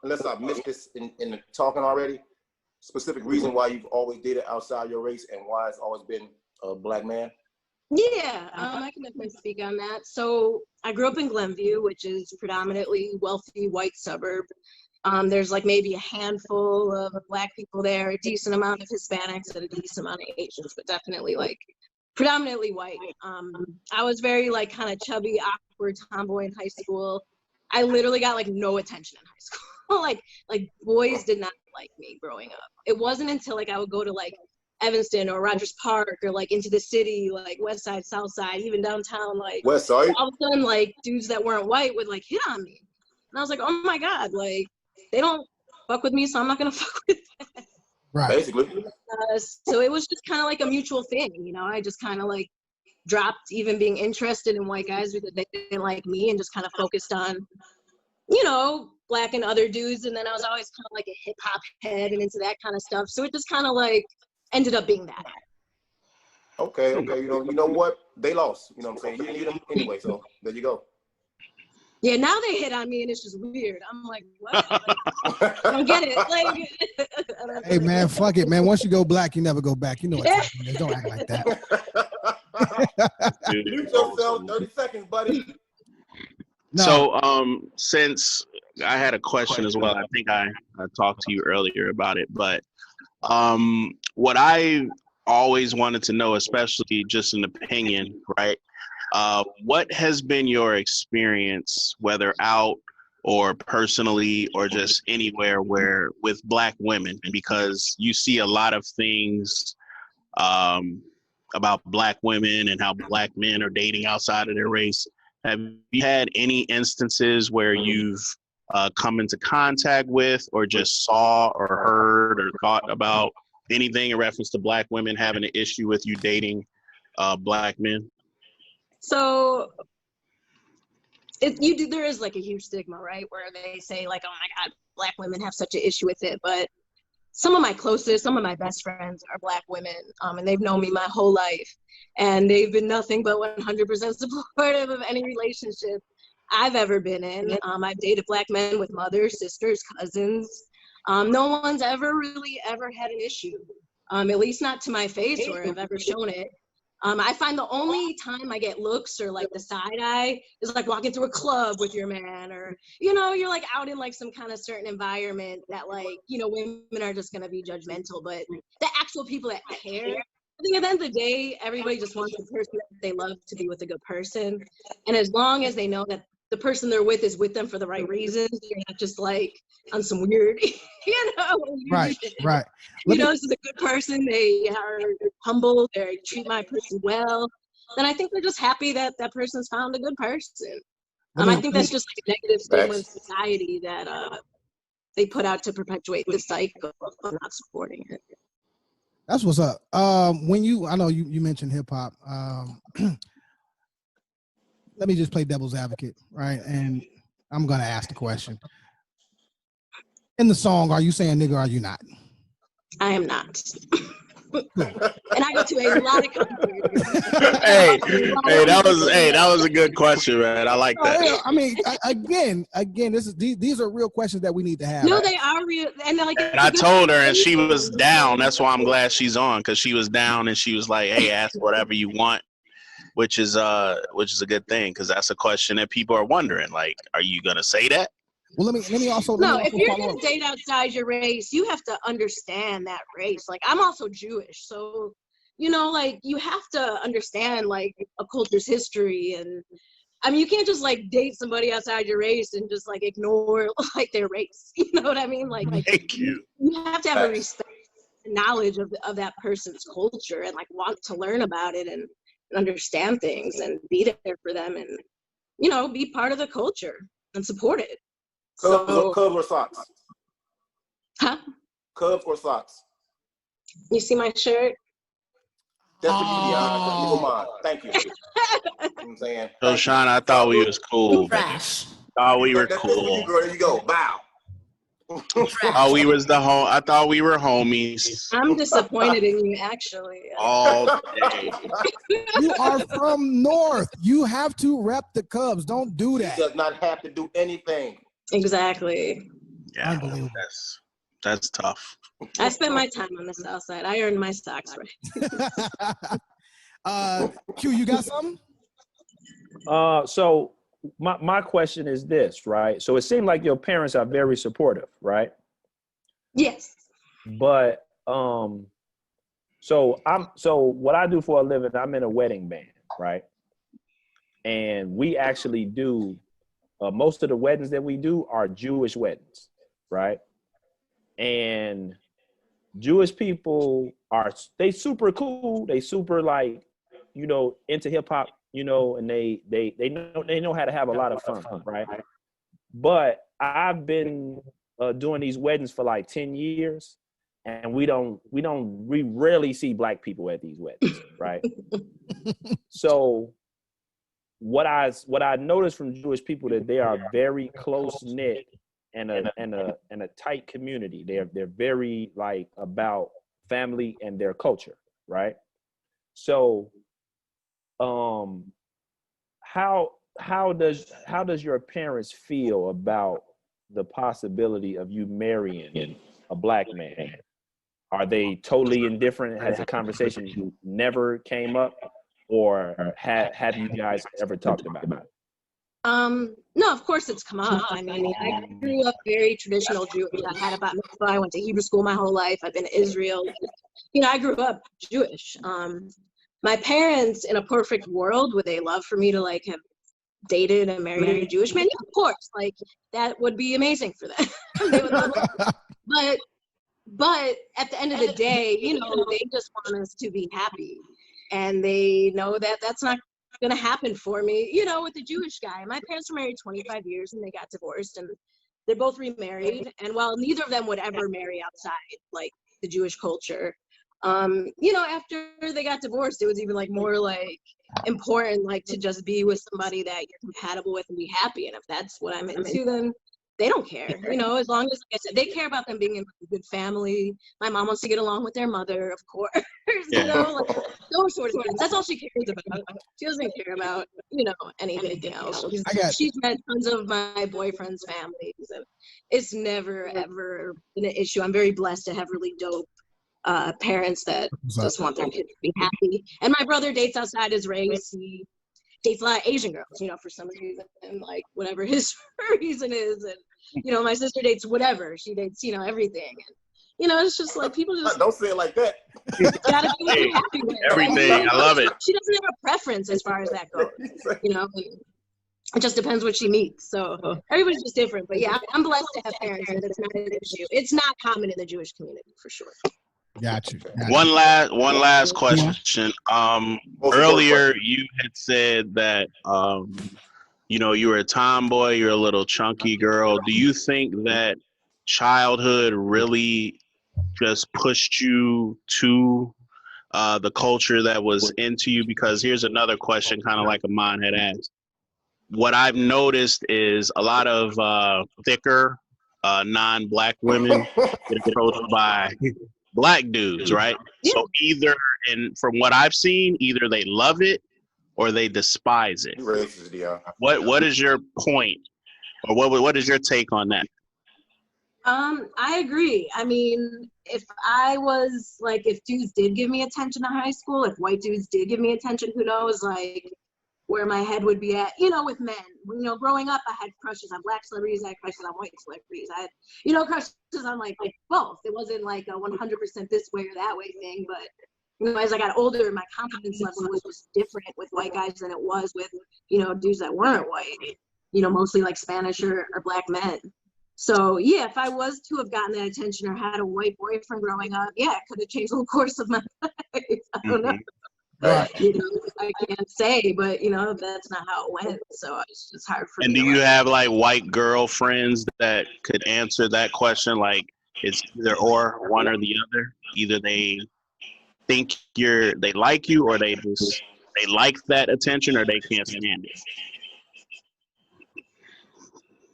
unless I've missed this in the talking already, specific reason why you've always dated outside your race and why it's always been a black man? Yeah, I can definitely speak on that. So I grew up in Glenview, which is predominantly wealthy white suburb. There's like maybe a handful of black people there, a decent amount of Hispanics, and a decent amount of Asians, but definitely like predominantly white. I was very like kind of chubby, awkward tomboy in high school. I literally got like no attention in high school. like boys did not like me growing up. It wasn't until like I would go to like Evanston or Rogers Park or like into the city, like West Side, South Side, even downtown, like West Side. All of a sudden like dudes that weren't white would like hit on me. And I was like, oh my God, like they don't fuck with me, so I'm not gonna fuck with them. Right. Basically. So it was just kind of like a mutual thing, you know. I just kind of like dropped even being interested in white guys because they didn't like me and just kind of focused on, you know, black and other dudes. And then I was always kind of like a hip hop head and into that kind of stuff. So it just kind of like ended up being that. Okay. You know what? They lost. You know what I'm saying? You didn't need them anyway, so there you go. Yeah, now they hit on me and it's just weird. I'm like, what? Like, I don't get it. Like, hey man, fuck it, man. Once you go black, you never go back. You know what time it is. Don't act like that. Mute yourself 30 seconds, buddy. No. So since I had a question as well, I think I talked to you earlier about it, but what I always wanted to know, especially just an opinion, right? What has been your experience, whether out or personally or just anywhere where with black women? Because you see a lot of things about black women and how black men are dating outside of their race. Have you had any instances where you've come into contact with or just saw or heard or thought about anything in reference to black women having an issue with you dating black men? So there is like a huge stigma, right? Where they say like, oh my God, black women have such an issue with it. But some of my best friends are black women, and they've known me my whole life. And they've been nothing but 100% supportive of any relationship I've ever been in. I've dated black men with mothers, sisters, cousins. No one's ever had an issue, at least not to my face or I've ever shown it. I find the only time I get looks or like the side eye is like walking through a club with your man, or, you know, you're like out in like some kind of certain environment that like, you know, women are just going to be judgmental, but the actual people that care I think at the end of the day, everybody just wants the person that they love to be with a good person. And as long as they know that the person they're with is with them for the right reasons, they're not just like on some weird, Right. This is a good person. They are humble. They treat my person well. Then I think they're just happy that that person's found a good person. I think that's just like a negative stigma in society that they put out to perpetuate this cycle of not supporting it. That's what's up. I know you mentioned hip hop. Let me just play devil's advocate, right? And I'm gonna ask the question. In the song, are you saying nigga or are you not? I am not. And I go to a lot of concerts. that was a good question, man. I like that. I mean, again, these are real questions that we need to have. No, they are real, and I told her, and she was down. That's why I'm glad she's on, because she was down, and she was like, "Hey, ask whatever you want," which is a good thing, because that's a question that people are wondering. Like, are you gonna say that? Well, let me also. If you're gonna date outside your race, you have to understand that race. Like, I'm also Jewish, so you have to understand like a culture's history, and I mean, you can't just like date somebody outside your race and just like ignore like their race. You know what I mean? Like, thank you. You have to have a respect, knowledge of that person's culture, and like want to learn about it and understand things and be there for them, and be part of the culture and support it. Cubs or Sox? Huh? Cubs or Sox? You see my shirt? That's for you, Deanna. You don't mind. Thank you. You know what I'm saying? So, Sean, I thought we was cool. Thought we were cool. That's for you, girl. There you go. Bow. I thought we were homies. I'm disappointed in you, actually. All day. You are from North. You have to rep the Cubs. Don't do that. He does not have to do anything. Exactly. Yeah, unbelievable. That's tough. I spent my time on the South Side. I earned my stocks right. Q, you got something? So my question is this, right? So it seemed like your parents are very supportive, right? Yes. But so what I do for a living, I'm in a wedding band, right? And we actually do most of the weddings that we do are Jewish weddings, right? And Jewish people they super cool, they super like, into hip hop, and they know how to have a lot of fun, right? But I've been doing these weddings for like 10 years, and we rarely see Black people at these weddings, right? So what I noticed from Jewish people, that they are very close knit and a tight community. They're very like about family and their culture, right? So how does your parents feel about the possibility of you marrying a Black man? Are they totally indifferent? Has the conversation never came up, or have you guys ever talked about it? No, of course it's come up. I mean, I grew up very traditional Jewish. I had a bat mitzvah. I went to Hebrew school my whole life. I've been to Israel. I grew up Jewish. My parents, in a perfect world, would they love for me to like have dated and married a Jewish man? Yeah, of course, like that would be amazing for them. They would love it. But at the end of the day, they just want us to be happy, and they know that that's not going to happen for me, with the Jewish guy. My parents were married 25 years and they got divorced, and they're both remarried. And while neither of them would ever marry outside like the Jewish culture, after they got divorced, it was even like more like important, like to just be with somebody that you're compatible with and be happy. And if that's what I'm into, then they don't care, as long as, like I said, they care about them being in a good family. My mom wants to get along with their mother, of course, like those sort of things. That's all she cares about. She doesn't care about, anything else. She's met tons of my boyfriend's families, and it's never, ever been an issue. I'm very blessed to have really dope parents that just want their kids to be happy. And my brother dates outside his race. He dates a lot of Asian girls, for some reason, and like whatever his reason is. And, my sister dates whatever. She dates, everything. And You know, it's just like people just Don't say it like that. gotta be what you're happy with. Everything. I love it. She doesn't have a preference as far as that goes. You know, it just depends what she meets. So everybody's just different. But yeah, I'm blessed to have parents, and it's not an issue. It's not common in the Jewish community for sure. Got you. One last question. Earlier you had said that you know, you were a tomboy, you're a little chunky girl. Do you think that childhood really just pushed you to the culture that was into you? Because here's another question, kind of like Amon had asked. What I've noticed is a lot of thicker, non-black women get approached by black dudes, right? So either, and from what I've seen, either they love it or they despise it. Racist, yeah. What is your point, or what is your take on that? I agree. I mean, if dudes did give me attention in high school, if white dudes did give me attention, who knows, like, where my head would be at, you know, with men. You know, growing up, I had crushes on black celebrities, I had crushes on white celebrities. I had, you know, crushes on, like both. It wasn't like a 100% this way or that way thing, but, you know, as I got older, my confidence level was just different with white guys than it was with, you know, dudes that weren't white, you know, mostly like Spanish or black men. So, yeah, if I was to have gotten that attention or had a white boyfriend growing up, yeah, it could have changed the whole course of my life. I don't know. Right. You know, I can't say, but, you know, that's not how it went. So it's just hard for me. And do you have, like, white girlfriends that could answer that question? Like, it's either or, one or the other? Either they think they like you, or they like that attention, or they can't stand it.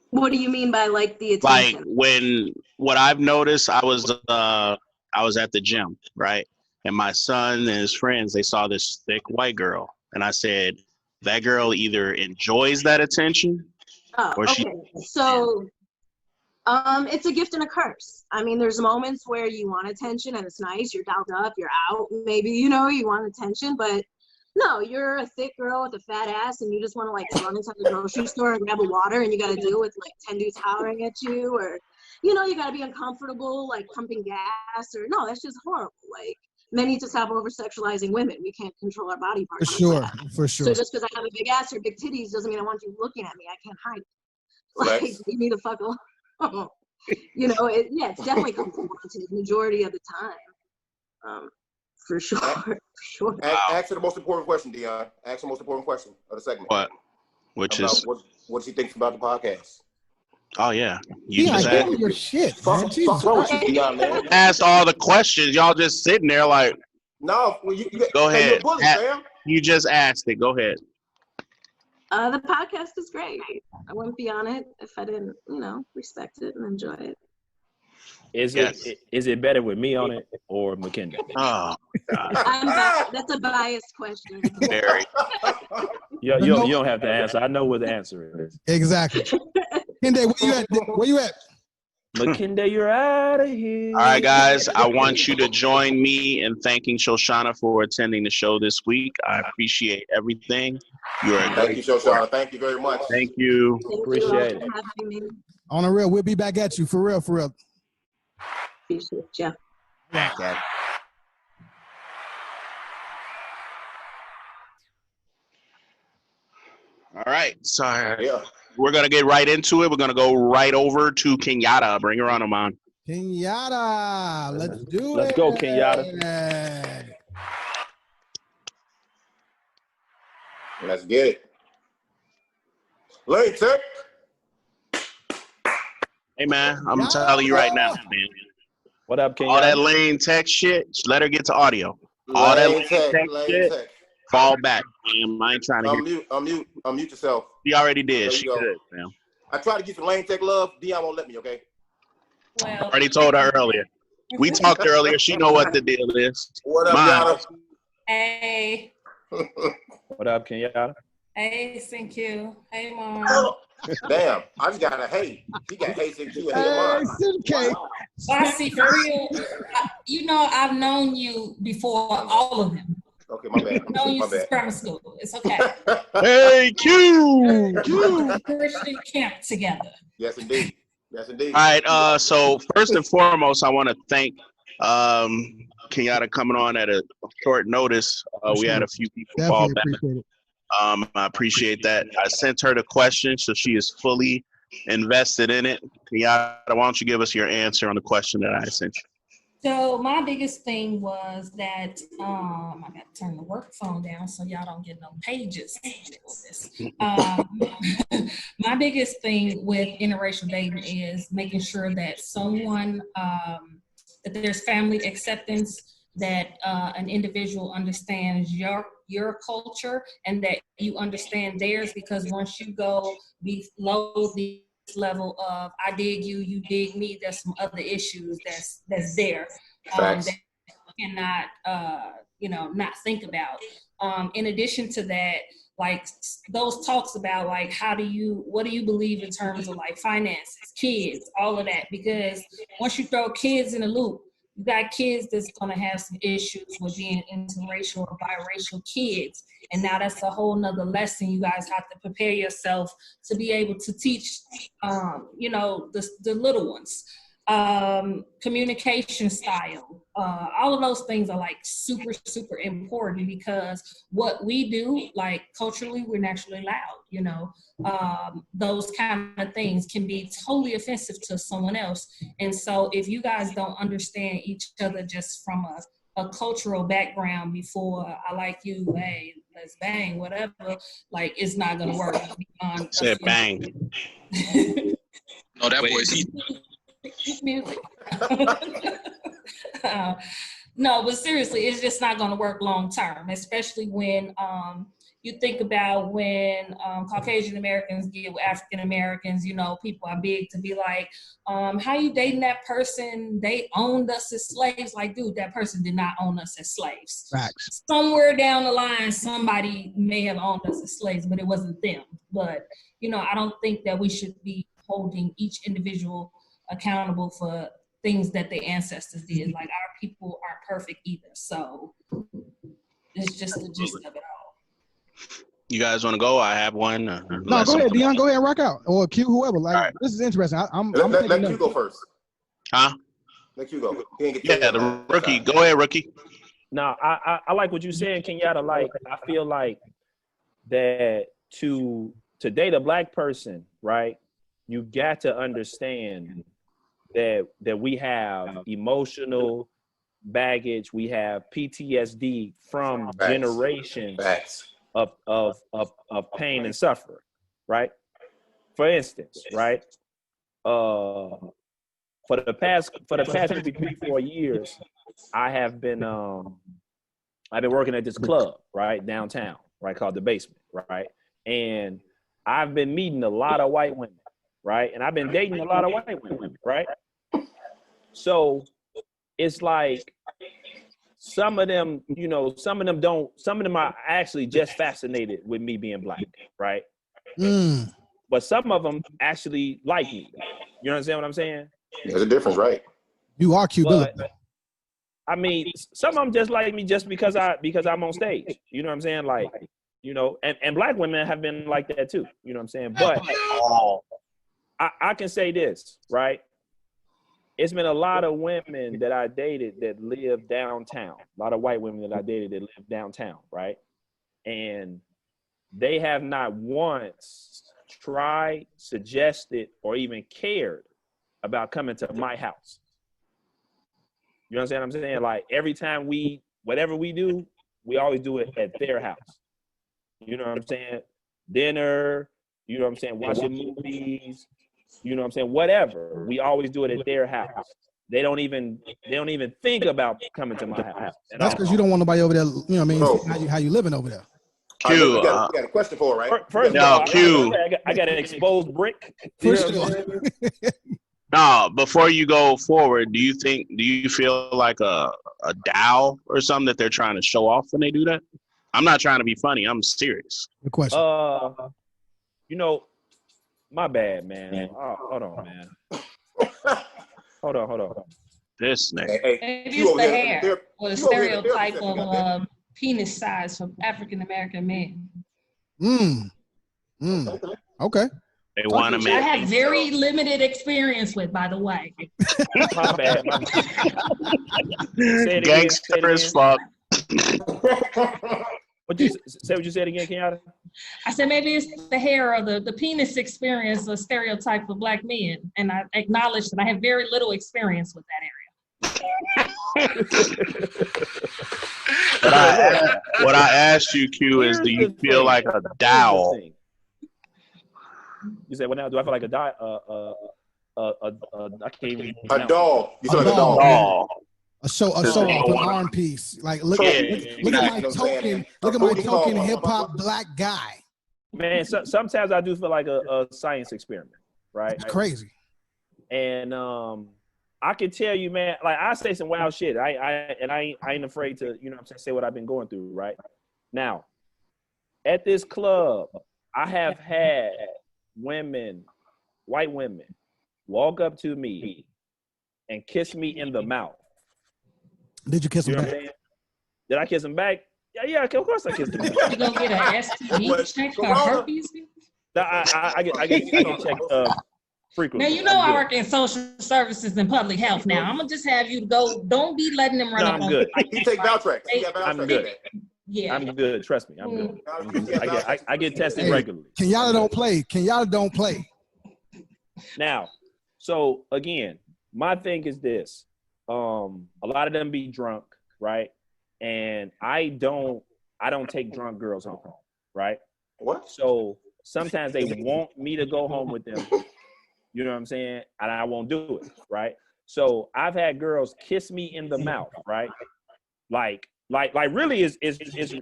What do you mean by like the attention? Like what I've noticed, I was at the gym, right? And my son and his friends, they saw this thick white girl, and I said, that girl either enjoys that attention, or okay. So, it's a gift and a curse. I mean, there's moments where you want attention and it's nice. You're dolled up, you're out, maybe, you know, you want attention, but no, you're a thick girl with a fat ass and you just want to like run into the grocery store and grab a water, and you got to deal with like 10 dudes hollering at you, or, you know, you got to be uncomfortable, like pumping gas, or no, that's just horrible. Like, men need to stop over-sexualizing women. We can't control our body parts. For sure. So just because I have a big ass or big titties doesn't mean I want you looking at me. I can't hide it. Like, leave me the fuck alone. You know, it's definitely comes down to the majority of the time. For sure. Ask her the most important question, Dion. Ask the most important question of the segment. What? Which is what she thinks about the podcast. Oh yeah, you just asked your shit. Fuck with you, Dion, man. Asked all the questions. Y'all just sitting there like. No, go ahead. Bully, you just asked it. Go ahead. The podcast is great. I wouldn't be on it if I didn't, you know, respect it and enjoy it. Is it better with me on it or McKenna? Oh, God. That's a biased question. Very. You don't have to answer. I know what the answer is. Exactly. Kende, where you at? McKenna, you're out of here. All right, guys. I want you to join me in thanking Shoshana for attending the show this week. I appreciate everything. Thank you, Shoshana. Thank you very much. Thank you. Appreciate it. On the real, we'll be back at you. For real. Appreciate you. Okay. All right. So we're going to get right into it. We're going to go right over to Kenyatta. Bring her on, Amon. Kenyatta. Let's do it. Let's go, Kenyatta. Let's get it. Lane Tech. Hey, man. I'm telling you right now, man. What up, Kenyatta? All that Lane Tech shit, let her get to audio. All that Lane Tech shit, fall back. Man. I ain't trying to hear. Unmute yourself. She already did. She did, man. I tried to get some Lane Tech love. Dion won't let me, okay? Well, already told her earlier. We talked earlier. She know what the deal is. What up, Yana? Hey. What up, Kenyatta? Hey, thank you. Hey, Mom. Oh, damn, I just got a hey. She got hey, thank you. Hey, Mom. I see, for real. You know, I've known you before all of them. Okay, my bad. I've known you since grammar school. It's okay. Hey, Q. Christian camp together. Yes, indeed. Yes, indeed. All right. So first and foremost, I want to thank Kenyatta coming on at a short notice. We had a few people fall back. Appreciate it. I appreciate that. I sent her the question, so she is fully invested in it. Kenyatta, why don't you give us your answer on the question that I sent you? So my biggest thing was that I got to turn the work phone down so y'all don't get no pages. My biggest thing with interracial dating is making sure that someone that there's family acceptance, that an individual understands your culture and that you understand theirs, because once you go below the level of I dig you, you dig me, there's some other issues that's there that you cannot not think about. In addition to that, like those talks about like what do you believe in terms of like finances, kids, all of that, because once you throw kids in the loop, you got kids that's going to have some issues with being interracial or biracial kids. And now that's a whole nother lesson. You guys have to prepare yourself to be able to teach, the little ones. Communication style, all of those things are like super, super important, because what we do, like culturally, we're naturally loud, those kind of things can be totally offensive to someone else. And so if you guys don't understand each other just from a cultural background before I like you, hey, let's bang, whatever, like it's not gonna work. Said bang. No, that boy's music. No, but seriously, it's just not going to work long term, especially when you think about when Caucasian Americans get with African Americans, people are big to be like, how you dating that person? They owned us as slaves. Like, dude, that person did not own us as slaves. Facts. Somewhere down the line, somebody may have owned us as slaves, but it wasn't them. But, I don't think that we should be holding each individual accountable for things that their ancestors did. Like, our people aren't perfect either. So it's just the gist of it all. You guys want to go? I have one. No, go ahead, Dion. Go ahead, rock out. Or Q, whoever. Like, right. This is interesting. Let you go first. Huh? Let you go. The rookie. Go ahead, rookie. No, I like what you're saying, Kenyatta. Like, I feel like that to date a black person, right, you got to understand that we have emotional baggage, we have PTSD from generations of pain and suffering, right? For instance, right? For the past 3-4 years, I've been working at this club, right, downtown, right, called The Basement, right? And I've been meeting a lot of white women, right? And I've been dating a lot of white women, right? So it's like some of them are actually just fascinated with me being black, right? But some of them actually like me. You understand what I'm saying? There's a difference, right? You are Cuban. I mean, some of them just like me just because I'm on stage. You know what I'm saying? Like, and black women have been like that too. You know what I'm saying? But I can say this, right? It's been a lot of women that I dated that live downtown. A lot of white women that I dated that live downtown, right? And they have not once tried, suggested, or even cared about coming to my house. You understand what I'm saying? Like, every time whatever we do, we always do it at their house. You know what I'm saying? Dinner, you know what I'm saying? Watching movies, you know what I'm saying? Whatever. We always do it at their house. They don't even think about coming to my house. That's because you don't want nobody over there, you know what I mean? How you living over there? Q, you got a question for her, right? First of all, Q. I got an exposed brick. For sure. No, before you go forward, do you feel like a Dow or something that they're trying to show off when they do that? I'm not trying to be funny. I'm serious. Good question. My bad, man. Oh, hold on, man. Hold on. This nigga. Maybe it's the hair or the stereotype of penis size for African American men. Okay. They want to I make. have very limited experience with, by the way. My bad. My bad. Say it again, Gangster as fuck. What you said again, Kenyatta? I said maybe it's the hair or the penis experience, a stereotype for Black men. And I acknowledge that I have very little experience with that area. What I asked you, Q, is do you feel like a dowel? You said, what now? Do I feel like a I can't even. A doll. You feel like a doll. doll. A show off, an arm piece. Like look at my token hip hop Black guy. Man, sometimes I do feel like a science experiment, right? It's crazy. And I can tell you, man, like I say some wild shit. I ain't afraid to, you know what I'm saying, say what I've been going through, right? Now, at this club, I have had women, white women, walk up to me and kiss me in the mouth. Did you kiss him back? Did I kiss him back? Yeah, of course I kissed him back. You gonna get an STD check for herpes? I get checked frequently. Now, you know I work in social services and public health now. I'm gonna just have you go. Don't be letting them run up on you. You take Valtrex. I'm good. Yeah. I'm good. Trust me. I'm good. I get tested regularly. Kenyatta don't play. Kenyatta don't play. Now, so again, my thing is this. A lot of them be drunk, right? And I don't take drunk girls home, right? What? So sometimes they want me to go home with them. You know what I'm saying? And I won't do it, right? So I've had girls kiss me in the mouth, right? Like really is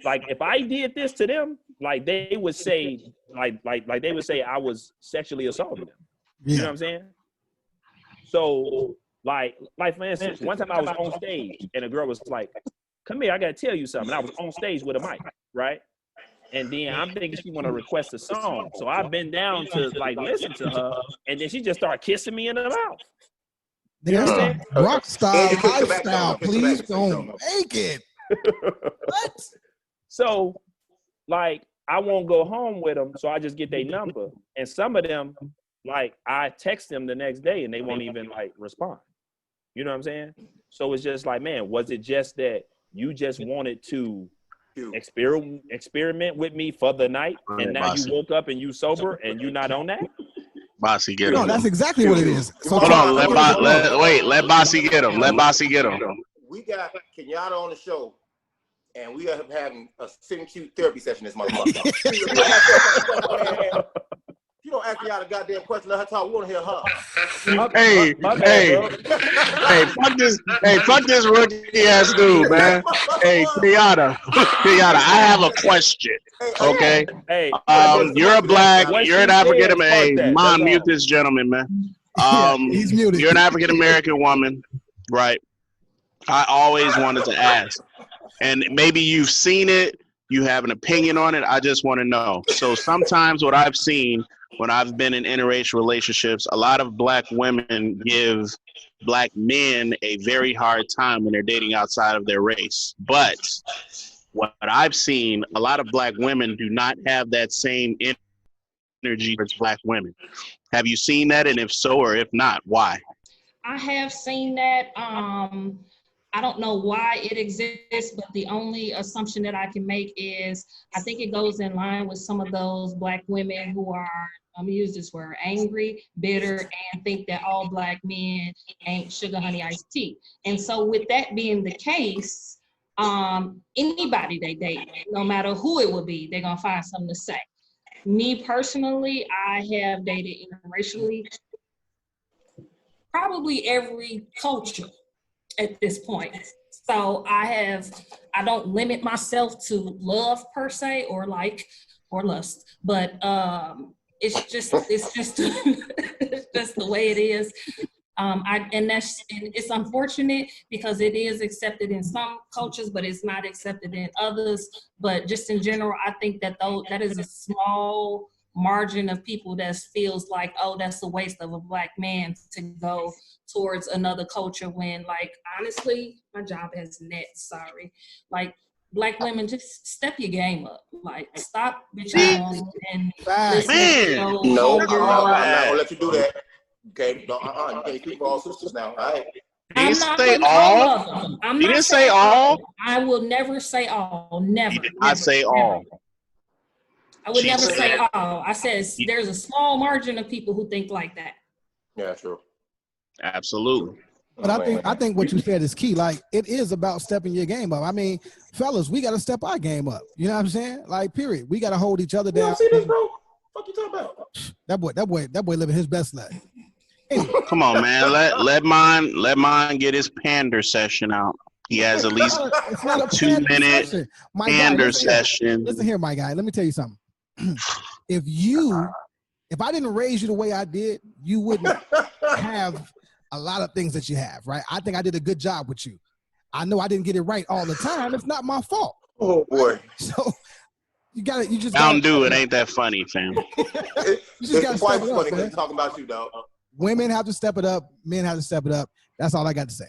like if I did this to them, like they would say, like they would say I was sexually assaulting them. You know what I'm saying? So like for instance, one time I was on stage and a girl was like, "Come here, I gotta tell you something." And I was on stage with a mic, right? And then I'm thinking she want to request a song. So I been down to like listen to her, and then she just started kissing me in the mouth. You know what I'm saying? Rock style, lifestyle, please don't make it. What? So, like, I won't go home with them, so I just get their number. And some of them, like, I text them the next day, and they won't even, like, respond. You know what I'm saying? So it's just like, man, was it just that you just wanted to experiment with me for the night, and now you woke up and you sober and you not on that? Bossy get him. No, that's exactly what it is. So hold on, let Bossy get him. Let Bossy get him. We got Kenyatta on the show, and we are having a sitting cute therapy session this motherfucker. You don't ask Kenyatta a goddamn question. Let her talk. We want to hear her. Fuck this rookie ass dude, man. Hey, Kenyatta, I have a question. Okay. You're a black. You're an African American. Hey, mom, mute this gentleman, man. He's muted. You're an African American woman, right? I always wanted to ask, and maybe you've seen it. You have an opinion on it. I just want to know. So sometimes what I've seen when I've been in interracial relationships, a lot of black women give black men a very hard time when they're dating outside of their race. But what I've seen, a lot of black women do not have that same energy as black women. Have you seen that? And if so, or if not, why? I have seen that. I don't know why it exists, but the only assumption that I can make is I think it goes in line with some of those black women who are, I'm gonna use this word, angry, bitter, and think that all black men ain't sugar, honey, iced tea. And so with that being the case, anybody they date, no matter who it would be, they're gonna find something to say. Me personally, I have dated interracially, probably every culture at this point. So I don't limit myself to love per se or like or lust, but it's just it's just the way it is. And it's unfortunate because it is accepted in some cultures, but it's not accepted in others. But just in general, I think that that is a small margin of people that feels like, oh, that's a waste of a black man to go towards another culture when, like, honestly, my job has net, sorry. Like, Black women, just step your game up. Like, stop bitching on and Facts. listening to Man. your No, I'm homegirl. not gonna let you do that. Okay, no, you can't speak for all sisters now. All right. He I'm didn't not say putting all all. of them. I'm He not didn't say saying all. I will never say all. Never. He did never, not say never. all. I would She never say said- all. I said there's a small margin of people who think like that. Yeah, true. Absolutely. But I think what you said is key. Like, it is about stepping your game up. I mean, fellas, we got to step our game up. You know what I'm saying? Like, period. We got to hold each other You down. don't see this, bro? Fuck you talking about? That boy living his best life. Anyway, Come on, man. Let mine get his pander session out. He has at least it's not a 2-minute session. My guy, pander listen here. session. Listen here, my guy. Let me tell you something. If I didn't raise you the way I did, you wouldn't have a lot of things that you have, right? I think I did a good job with you. I know I didn't get it right all the time. It's not my fault. Oh boy. So you just Mountain gotta Dew, it ain't that funny, fam. You just gotta It's quite step it up, funny because man. he's talking about you, dog. Women have to step it up. Men have to step it up. That's all I got to say.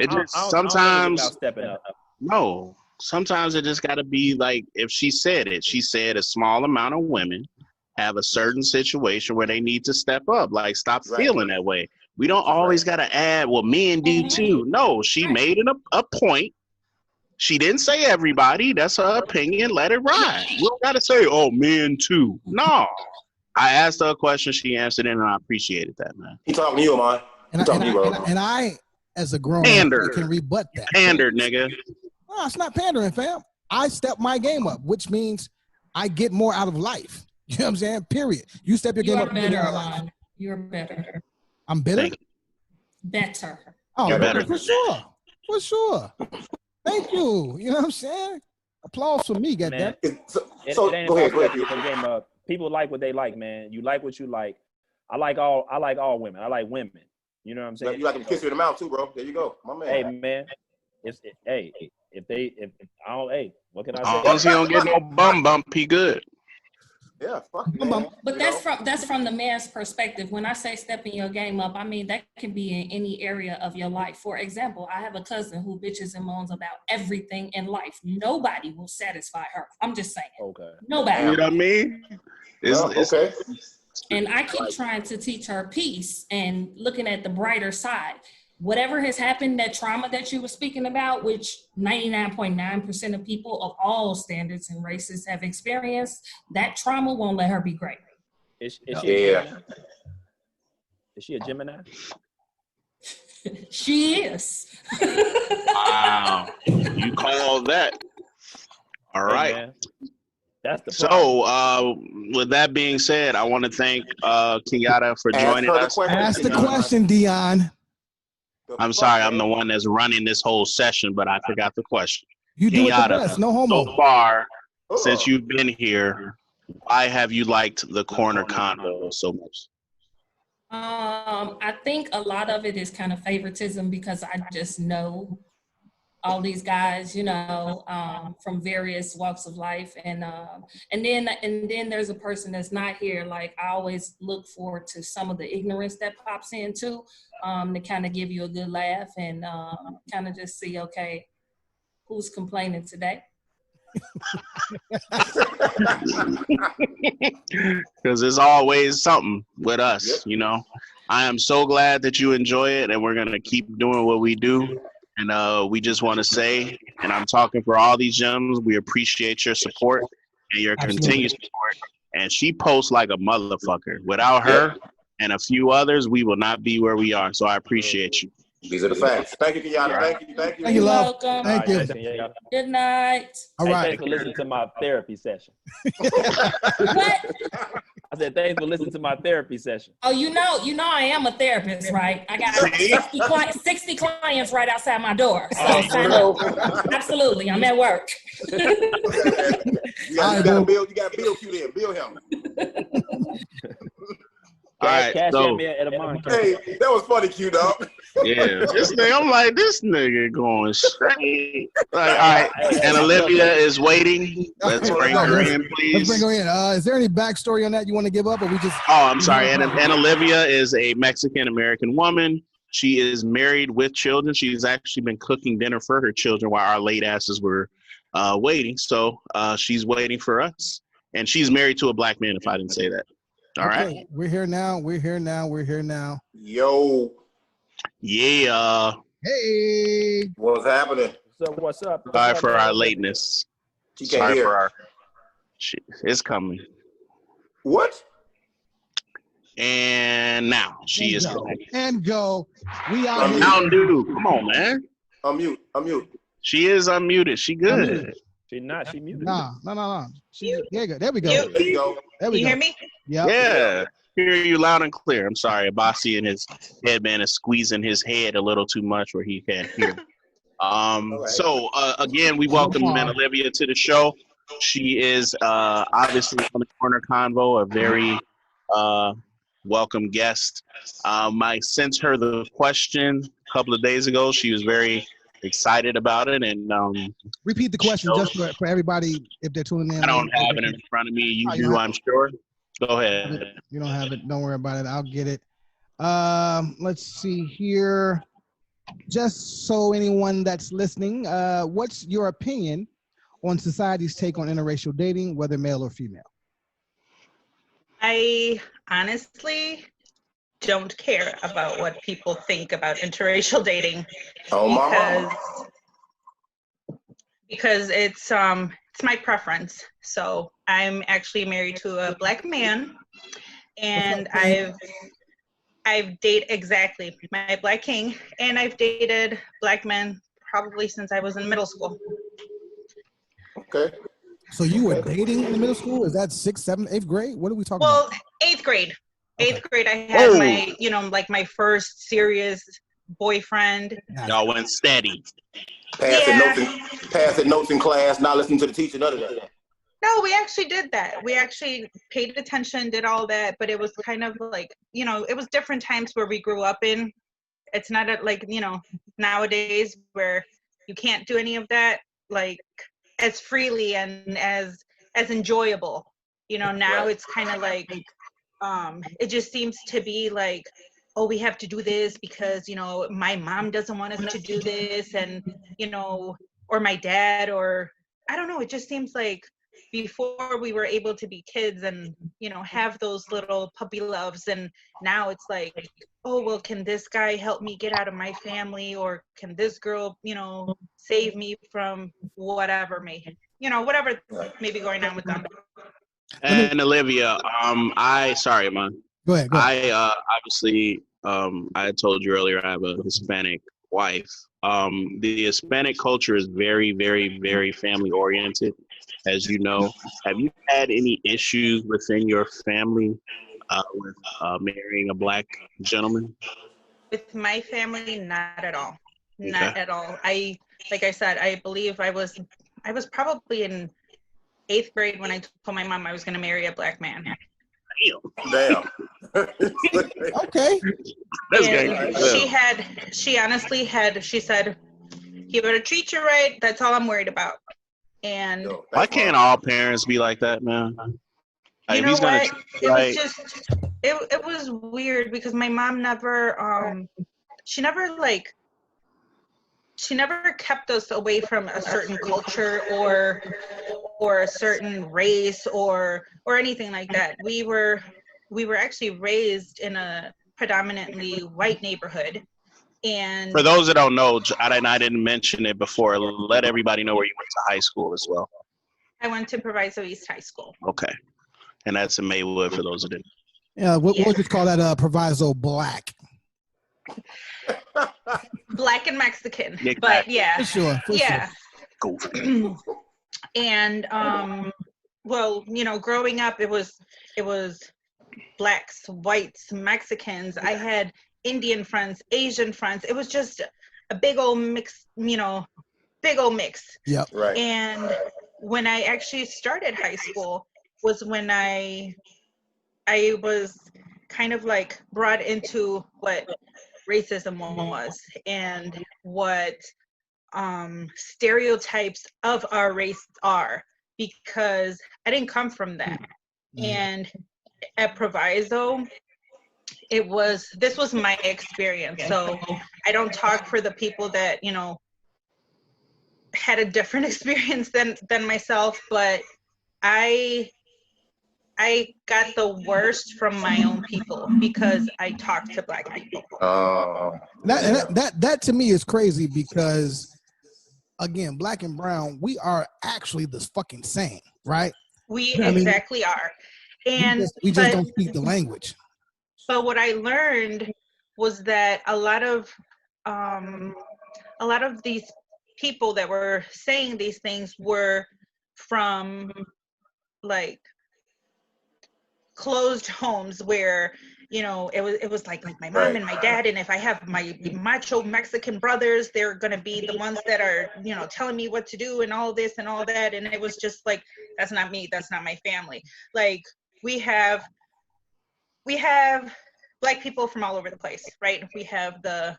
It just I don't sometimes think about stepping up. no. Sometimes it just got to be like if she said it. She said a small amount of women have a certain situation where they need to step up. Like stop Right. feeling that way. We don't always got to add. Well, men do too. No, she made a point. She didn't say everybody. That's her opinion. Let it ride. We don't got to say, oh, men too. No. I asked her a question. She answered it, and I appreciated that, man. He talking to you, man. And I, as a grown man, Pander. can rebut that. Pander, nigga. No, it's not pandering, fam. I step my game up, which means I get more out of life. You know what I'm saying? Period. You step your You game are up. you get better, more out of life. Alon. You're better. I'm bitter. Thank you. Better. Oh, You're better. better. For sure. For sure. Thank you. You know what I'm saying? Applause for me, goddamn. So It ain't go ahead. about stepping your game up. People like what they like, man. You like what you like. I like all women. I like women. You know what I'm saying? You like him to kiss you in the mouth too, bro. There you go, my man. Hey, man. What can I As say? long as he don't get no bump, he good. Yeah, fuck man. But that's from the man's perspective. When I say stepping your game up, I mean that can be in any area of your life. For example, I have a cousin who bitches and moans about everything in life. Nobody will satisfy her. I'm just saying. Okay. Nobody. You know what I mean? Okay. And I keep trying to teach her peace and looking at the brighter side. Whatever has happened, that trauma that you were speaking about, which 99.9% of people of all standards and races have experienced, that trauma won't let her be great. Is she a Gemini? Is she a Gemini? She is. Wow. You call that. All right. Hey, man. That's the So, with that being said, I want to thank Kenyatta for joining us. Ask the question, Dion. I'm sorry, I'm the one that's running this whole session, but I forgot the question. You do it the Kenyatta, best. No homo. so far, since you've been here, why have you liked the corner condo so much? I think a lot of it is kind of favoritism because I just know all these guys, you know, from various walks of life, and then there's a person that's not here. Like I always look forward to some of the ignorance that pops in too, to kind of give you a good laugh and kind of just see, okay, who's complaining today? Because there's always something with us, you know. I am so glad that you enjoy it, and we're gonna keep doing what we do. And we just want to say, and I'm talking for all these gems, we appreciate your support and your continued support. And she posts like a motherfucker. Without her and a few others, we will not be where we are. So I appreciate you. These are the facts. Thank you, Kenyatta. Thank you. Thank you, love. Welcome. Thank you. Good night. All right. Thanks for listening to my therapy session. What? I said, thanks for listening to my therapy session. Oh, you know I am a therapist, right? I got 60 clients right outside my door. So sign up. Absolutely, I'm at work. You got Bill queued in. Bill him. All right, Cash so, me at a month. Hey, that was funny, Q, dog. yeah, this nigga, I'm like, this nigga going straight. Like, all right, and Olivia is waiting. Let's bring her in, please. Let's bring her in. Is there any backstory on that you want to give up, or we just? Oh, I'm sorry. And Olivia is a Mexican-American woman. She is married with children. She's actually been cooking dinner for her children while our late asses were waiting. So she's waiting for us. And she's married to a black man, if I didn't say that. All right. We're here now. We're here now. We're here now. Yo. Yeah. Hey. What's happening? What's up? Sorry for our lateness. She can't Sorry hear. for our. It's coming. What? And now she is connected. And go. We are here. Mountain Dew. Come on, man. Unmute. She is unmuted. She good. Unmuted. She not. She muted. No. There we go. There you go. There we You go. hear me? Yep. Yeah. Hear you loud and clear. I'm sorry. Abasi and his headband is squeezing his head a little too much where he can't hear. So again, we welcome Aunt Olivia to the show. She is obviously on the corner convo, a very welcome guest. I sent her the question a couple of days ago. She was very excited about it, and repeat the question just for everybody if they're tuning in. I don't have it in front of me. You do, I'm sure. Go ahead. You don't have it. Don't worry about it. I'll get it. Let's see here. Just so anyone that's listening, what's your opinion on society's take on interracial dating, whether male or female? I honestly don't care about what people think about interracial dating. Because it's my preference. So I'm actually married to a black man, and I've dated exactly my black king, and I've dated black men probably since I was in middle school. Okay. So you were dating in middle school? Is that 6th, 7th, 8th grade? What are we talking about? Well, 8th grade. 8th grade, I had my first serious boyfriend. Y'all went steady. Passing notes in class, not listening to the teacher, none of that. No, we actually did that. We actually paid attention, did all that, but it was kind of like, it was different times where we grew up in. It's not like, nowadays where you can't do any of that, like, as freely and as enjoyable. Now it's kind of like, it just seems to be like, oh, we have to do this because, my mom doesn't want us to do this, and, or my dad, or I don't know, it just seems like before we were able to be kids and, have those little puppy loves, and now it's like, oh, well, can this guy help me get out of my family, or can this girl, save me from whatever whatever may be going on with them. And Olivia, sorry, man. Go ahead. Obviously, I told you earlier I have a Hispanic wife. The Hispanic culture is very, very, very family oriented, as you know. Have you had any issues within your family with marrying a black gentleman? With my family, not at all. Not at all. Like I said, I believe I was probably in 8th grade when I told my mom I was going to marry a black man. Damn. Okay. That's good. She said, he better treat you right. That's all I'm worried about. And why can't all parents be like that, man? You know what? It was weird because my mom never, she never kept us away from a certain culture or a certain race or anything like that. We were actually raised in a predominantly white neighborhood. And for those that don't know, I didn't mention it before. Let everybody know where you went to high school as well. I went to Proviso East High School. Okay, and that's in Maywood for those that didn't. Yeah, we'll just call that Proviso Black. Black and Mexican, exactly. But yeah, for sure. And well, growing up, it was blacks, whites, Mexicans. I had Indian friends, Asian friends. It was just a big old mix, big old mix. Yep. Right. And when I actually started high school was when I was kind of like brought into what racism was and what stereotypes of our race are, because I didn't come from that. And at Proviso, this was my experience. So I don't talk for the people that, had a different experience than myself, but I got the worst from my own people because I talked to Black people. That to me is crazy because, again, Black and brown, we are actually the fucking same, right? We exactly are. And we just don't speak the language. But what I learned was that a lot of these people that were saying these things were from like closed homes where, you know, it was like my mom and my dad, and if I have my macho Mexican brothers, they're gonna be the ones that are, you know, telling me what to do and all this and all that. And it was just like, that's not me, that's not my family. Like we have Black people from all over the place, right? We have the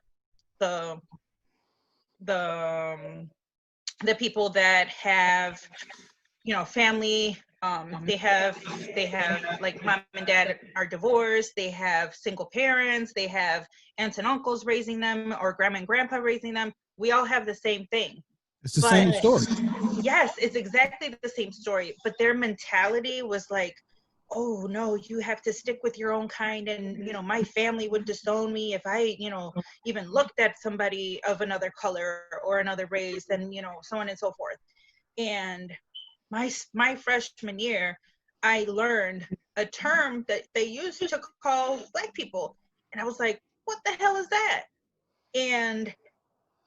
people that have, you know, family. They have like mom and dad are divorced. They have single parents. They have aunts and uncles raising them, or grandma and grandpa raising them. We all have the same thing. It's the same story. Yes, it's exactly the same story. But their mentality was like, oh no, you have to stick with your own kind, and you know, my family would disown me if I, you know, even looked at somebody of another color or another race, and you know, so on and so forth. And my freshman year, I learned a term that they used to call Black people, and I was like, what the hell is that? And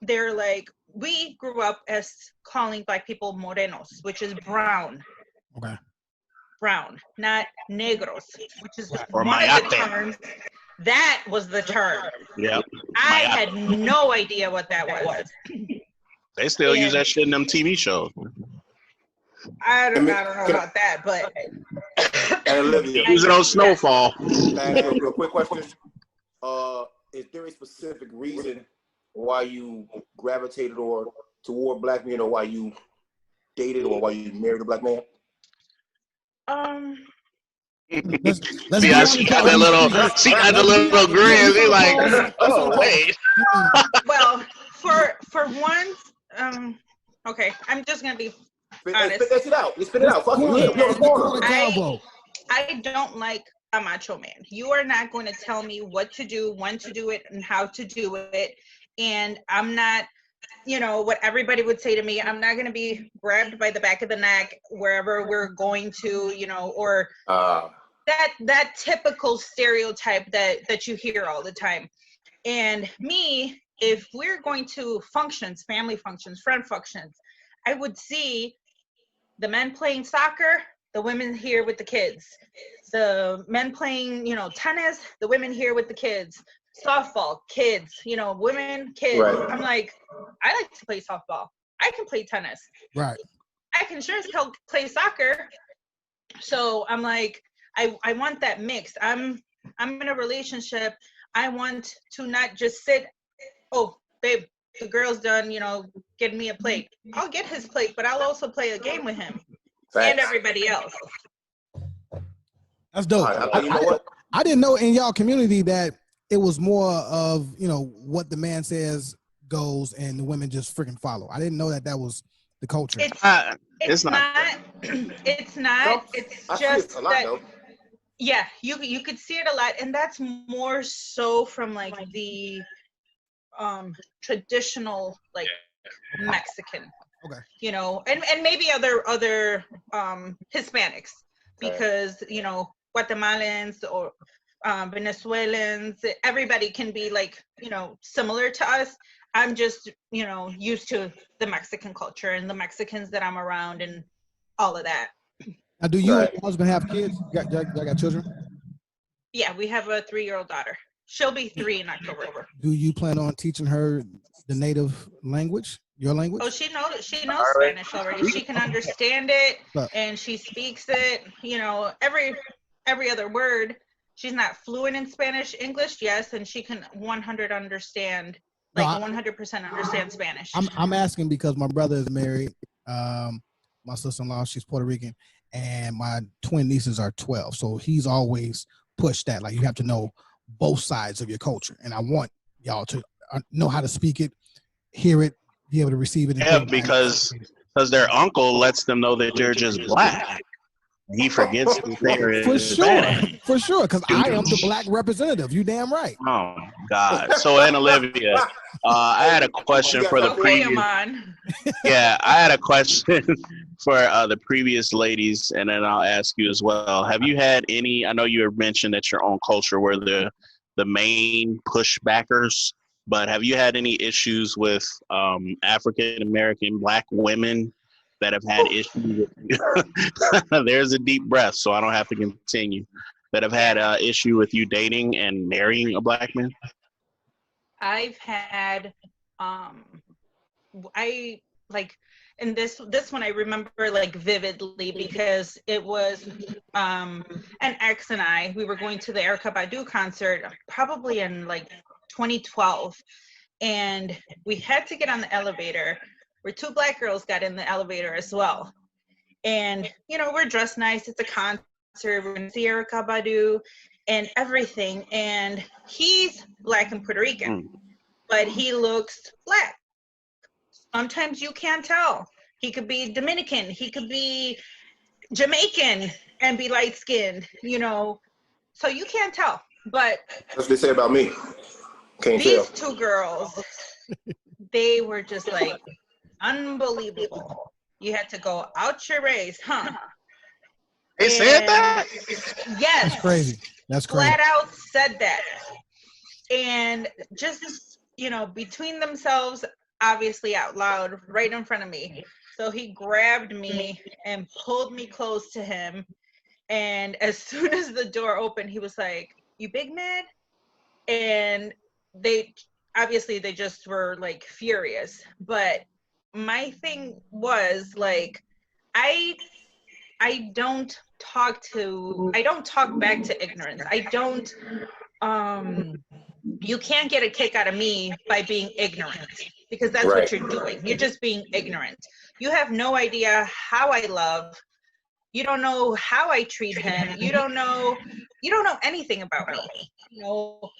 they're like, we grew up as calling Black people morenos, which is brown. Okay. Brown, not negros, which is or one mayate. of the terms. That was the term. Yep. I had no idea what that was. They still use that shit in them TV shows. I don't know about that, but And Olivia, use it on Snowfall. Can I ask you a real quick question? Is there a specific reason why you gravitated toward Black men, or why you dated, or why you married a Black man? Let's she got that little grin. Be like, oh wait. Well, for one, okay, I'm just gonna be honest. Spit that shit out. You spit it out. Fuck it. I don't like a macho man. You are not going to tell me what to do, when to do it, and how to do it. And I'm not, you know, what everybody would say to me, I'm not going to be grabbed by the back of the neck wherever we're going to, you know, or that typical stereotype that you hear all the time. And me, if we're going to functions, family functions, friend functions, I would see the men playing soccer, the women here with the kids. The men playing, you know, tennis, the women here with the kids. Softball, kids, you know, women, kids. Right. I'm like, I like to play softball. I can play tennis. Right. I can sure as hell play soccer. So I'm like, I want that mix. I'm in a relationship. I want to not just sit, oh, babe, the girl's done, you know, get me a plate. I'll get his plate, but I'll also play a game with him. Thanks. And everybody else. That's dope. I didn't know in y'all community that it was more of, you know, what the man says goes and the women just freaking follow. I didn't know that was the culture. It's not. It's not. It's just that. Yeah, you could see it a lot, and that's more so from like the traditional like Mexican. Okay. You know, and maybe other Hispanics, because you know, Guatemalans or Venezuelans, everybody can be like, you know, similar to us. I'm just, you know, used to the Mexican culture and the Mexicans that I'm around and all of that. Now, do you and your husband have kids? Y'all got children? Yeah, we have a 3-year-old daughter. She'll be 3 in October. Do you plan on teaching her the native language, your language? Oh, she knows Spanish already. She can understand it, and she speaks it. You know, every other word. She's not fluent in Spanish, English, yes, and she can 100% understand Spanish. I'm asking because my brother is married. My sister-in-law, she's Puerto Rican, and my twin nieces are 12. So he's always pushed that, like, you have to know both sides of your culture. And I want y'all to know how to speak it, hear it, be able to receive it. Yeah, because their uncle lets them know that they're just black. He forgets that they're for Hispanic. sure, for sure. Because I am the black representative. You damn right. Oh God. So, Anna Olivia, I had a question for the previous. Yeah, I had a question for the previous ladies, and then I'll ask you as well. Have you had any? I know you had mentioned that your own culture were the main pushbackers, but have you had any issues with African American black women that have had issues with there's a deep breath, so I don't have to continue. That have had an issue with you dating and marrying a black man? I've had, I like, and this one I remember like vividly because it was an ex and we were going to the Erykah Badu concert probably in like 2012, and we had to get on the elevator. Where two black girls got in the elevator as well. And, you know, we're dressed nice. It's a concert. We're going to see Erykah Badu and everything. And he's black and Puerto Rican, but he looks black. Sometimes you can't tell. He could be Dominican. He could be Jamaican and be light-skinned, you know. So you can't tell. But that's what they say about me. Can't these tell. two girls, they were just like, unbelievable. You had to go out your race, huh? They said that? Yes. That's crazy. That's crazy. Flat out said that. And just, you know, between themselves, obviously out loud, right in front of me. So he grabbed me and pulled me close to him. And as soon as the door opened, he was like, "You big mad?" And they just were like furious. But my thing was like, I don't talk back to ignorance. You can't get a kick out of me by being ignorant, because that's what you're doing. You're just being ignorant. You have no idea how I love. You don't know how I treat him. You don't know anything about me. You know,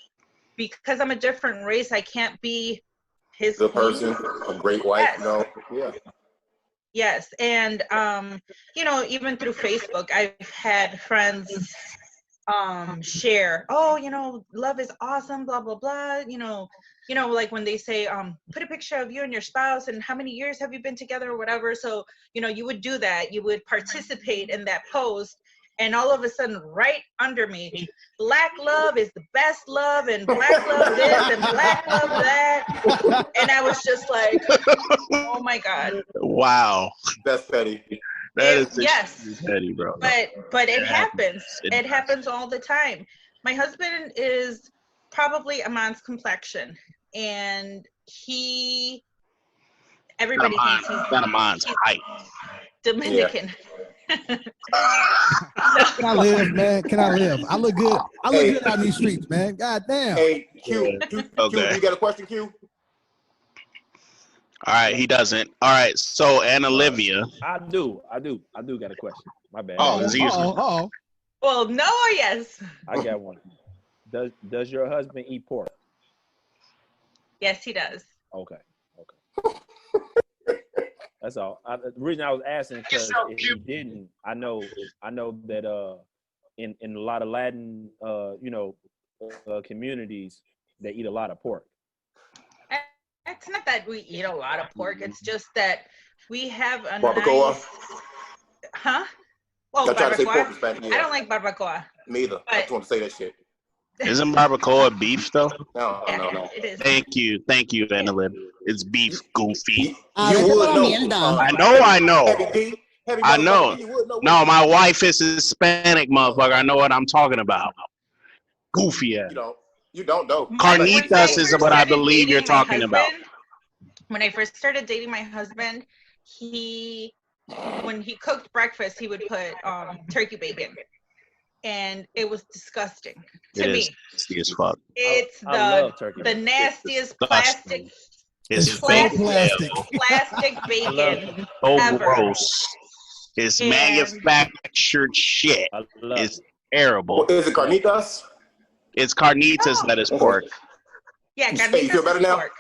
because I'm a different race, I can't be his good person, a great wife. Yes. No, yeah. Yes, and you know, even through Facebook, I've had friends share, "Oh, you know, love is awesome, blah blah blah." You know, like when they say, "Put a picture of you and your spouse, and how many years have you been together, or whatever." So, you know, you would do that. You would participate in that post. And all of a sudden, right under me, black love is the best love, and black love this, and black love that. And I was just like, oh my God. Wow. That's petty. That is yes, petty, bro. But it happens. It happens all the time. My husband is probably a man's complexion, and everybody thinks he's not a man's height. Dominican. Yeah. Can I live, man? Can I live? I look good. I look good out in these streets, man. God damn. Hey, Q, Okay. you got a question, Q? All right, he doesn't. All right, so Anna Olivia. I do got a question. My bad. Oh. Well, no or yes? I got one. Does your husband eat pork? Yes, he does. Okay. That's all. The reason I was asking, because if he didn't, I know that in a lot of Latin communities, they eat a lot of pork. It's not that we eat a lot of pork. It's just that we have a barbacoa. Nice... Huh? Well, barbacoa. I don't like barbacoa. Me either. I just want to say that shit. Isn't barbacoa beef though? No. It is. Thank you, Anna Olivia. It's beef, goofy. You would know. I know. I know. No, my wife is Hispanic, motherfucker. I know what I'm talking about. Goofy ass. You don't know. Carnitas is what I believe you're talking about. When I first started dating my husband, when he cooked breakfast, he would put turkey bacon. And it was disgusting to me. It is nasty as fuck. It's the nastiest plastic. It's plastic bacon ever. Gross. It's manufactured shit. It's terrible. Is it carnitas? It's carnitas that is pork. Yeah, carnitas you feel better now? pork.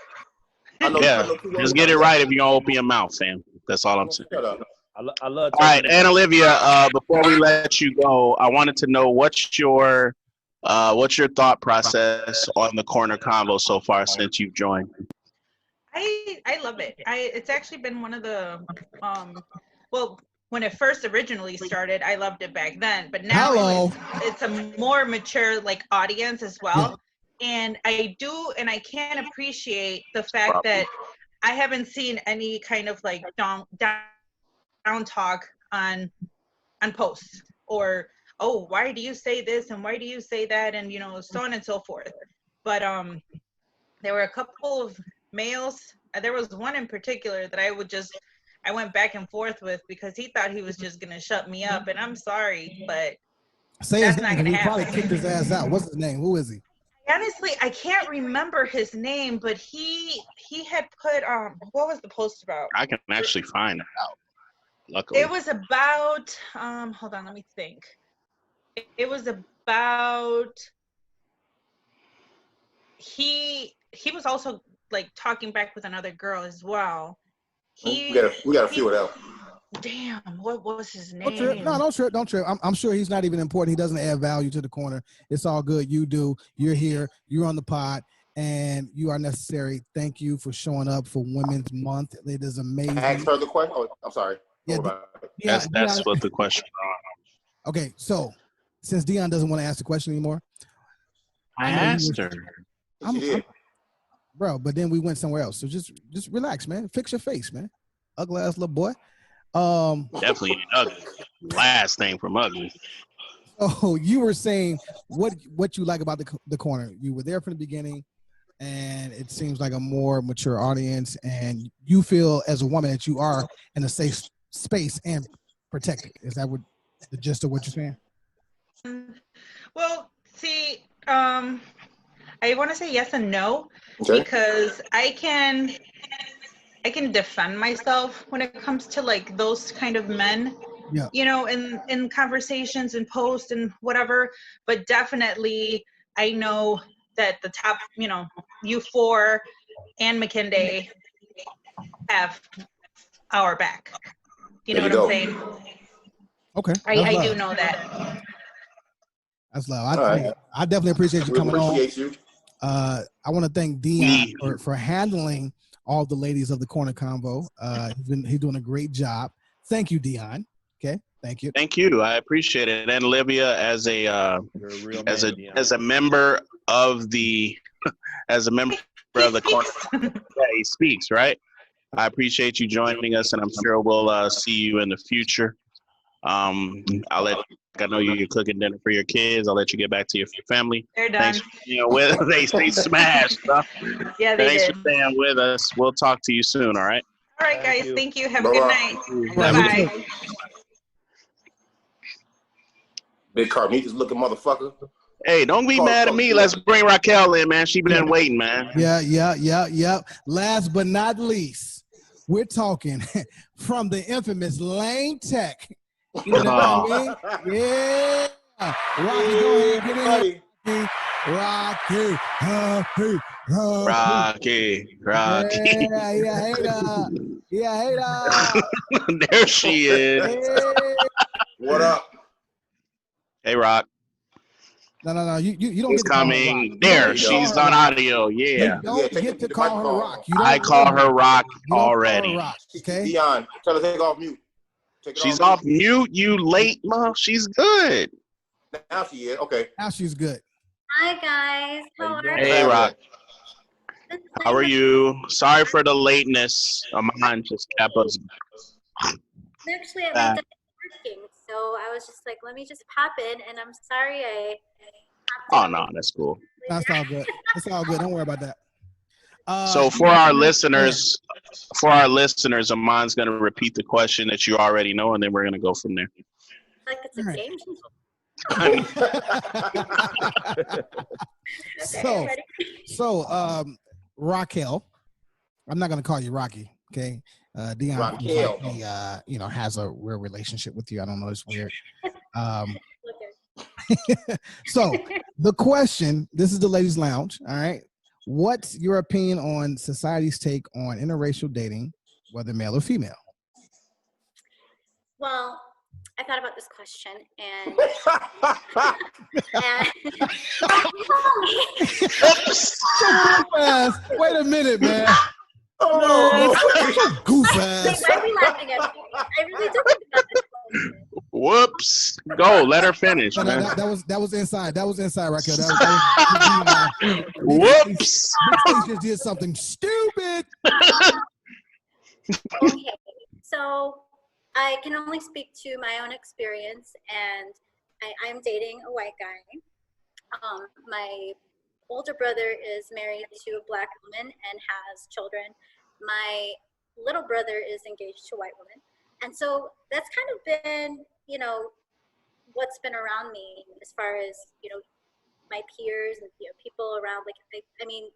Yeah, just get it right if you're gonna open your mouth, fam. That's all I'm saying. Shut up. I love. All right, and Olivia, before we let you go, I wanted to know what's your thought process on the corner convo so far since you've joined? I love it. It's actually been one of the well, when it first originally started, I loved it back then, but now it's a more mature like audience as well. And I can appreciate the fact that I haven't seen any kind of like down talk on posts or, oh, why do you say this and why do you say that, and so on and so forth. But there were a couple of males. There was one in particular that I went back and forth with because he thought he was just gonna shut me up, and I'm sorry, but say his name. He probably kicked his ass out. What's his name? Who is he? Honestly, I can't remember his name, but he had put what was the post about? I can actually find it out. Luckily, it was about hold on, let me think. It was about he was also like talking back with another girl as well. We got a few of them. Damn, what was his name? Don't trip. I'm sure he's not even important. He doesn't add value to the corner. It's all good. You do. You're here. You're on the pod, and you are necessary. Thank you for showing up for Women's Month. It is amazing. Ask her the question. Oh, I'm sorry. Yeah, that's what the question. Okay, so since Dion doesn't want to ask the question anymore, I asked her. She did. Bro, but then we went somewhere else. So just relax, man. Fix your face, man. Ugly ass little boy. Definitely ain't ugly. Last thing from ugly. Oh, you were saying what you like about the corner. You were there from the beginning, and it seems like a more mature audience, and you feel as a woman that you are in a safe space and protected. Is that what the gist of what you're saying? Well, see, I want to say yes and no, okay, because I can defend myself when it comes to like those kind of men, in conversations and posts and whatever. But definitely, I know that the top, you four and McKinday have our back. You know what I'm saying? Okay. I do know that. That's love. I definitely appreciate you coming on. Appreciate you. I want to thank Dion for handling all the ladies of the corner convo. He's doing a great job. Thank you, Dion. Okay, thank you. Thank you. I appreciate it. And Olivia, as a member of the corner, he speaks, right? I appreciate you joining us, and I'm sure we'll see you in the future. I know you're cooking dinner for your kids. I'll let you get back to your family. They're done. Thanks for they smashed. Huh? Yeah, they Thanks did. for staying with us. We'll talk to you soon. All right. All right, guys. Thank you. Have a good night. Bye-bye. Big Carnitas looking motherfucker. Hey, don't be mad at me. Let's bring Raquel in, man. She been waiting, man. Yeah. Last but not least, we're talking from the infamous Lane Tech. You know what I mean? Yeah. Rocky, go ahead, get in. Rocky. Yeah, there she is. Hey. What up? Hey, Rock. No. You don't get to coming. Rock. There, she's on audio. Yeah. You don't get to call her Rock. I call her Rock already. Rock, okay? Dion, tell her to take off mute. She's off mute, you late, mom. She's good. Now she is. Okay. Now she's good. Hi, guys. How are you? Hey, Rock. How are you? Sorry for the lateness. Mine just kept us. Actually, I'm working, so I was just like, let me just pop in, and I'm sorry no, that's cool. That's all good. It's all good. Don't worry about that. So for our listeners, Amon's going to repeat the question that you already know, and then we're going to go from there. Like it's a game. So, Raquel, I'm not going to call you Rocky, okay? Dion, Raquel, has a weird relationship with you. I don't know. It's weird. So the question, this is the ladies' lounge. All right. What's your opinion on society's take on interracial dating, whether male or female? Well, I thought about this question and Wait a minute, man. Oh, Goof ass. Why are we laughing at me? I really do think about this question. Whoops. Go. Let her finish, No, man. that was inside. That was inside, Raquel. That was Whoops. Mitch just did something stupid. Okay, so I can only speak to my own experience, and I'm dating a white guy. My older brother is married to a black woman and has children. My little brother is engaged to a white woman. And so that's kind of been, what's been around me as far as, my peers and people around. Like, I mean,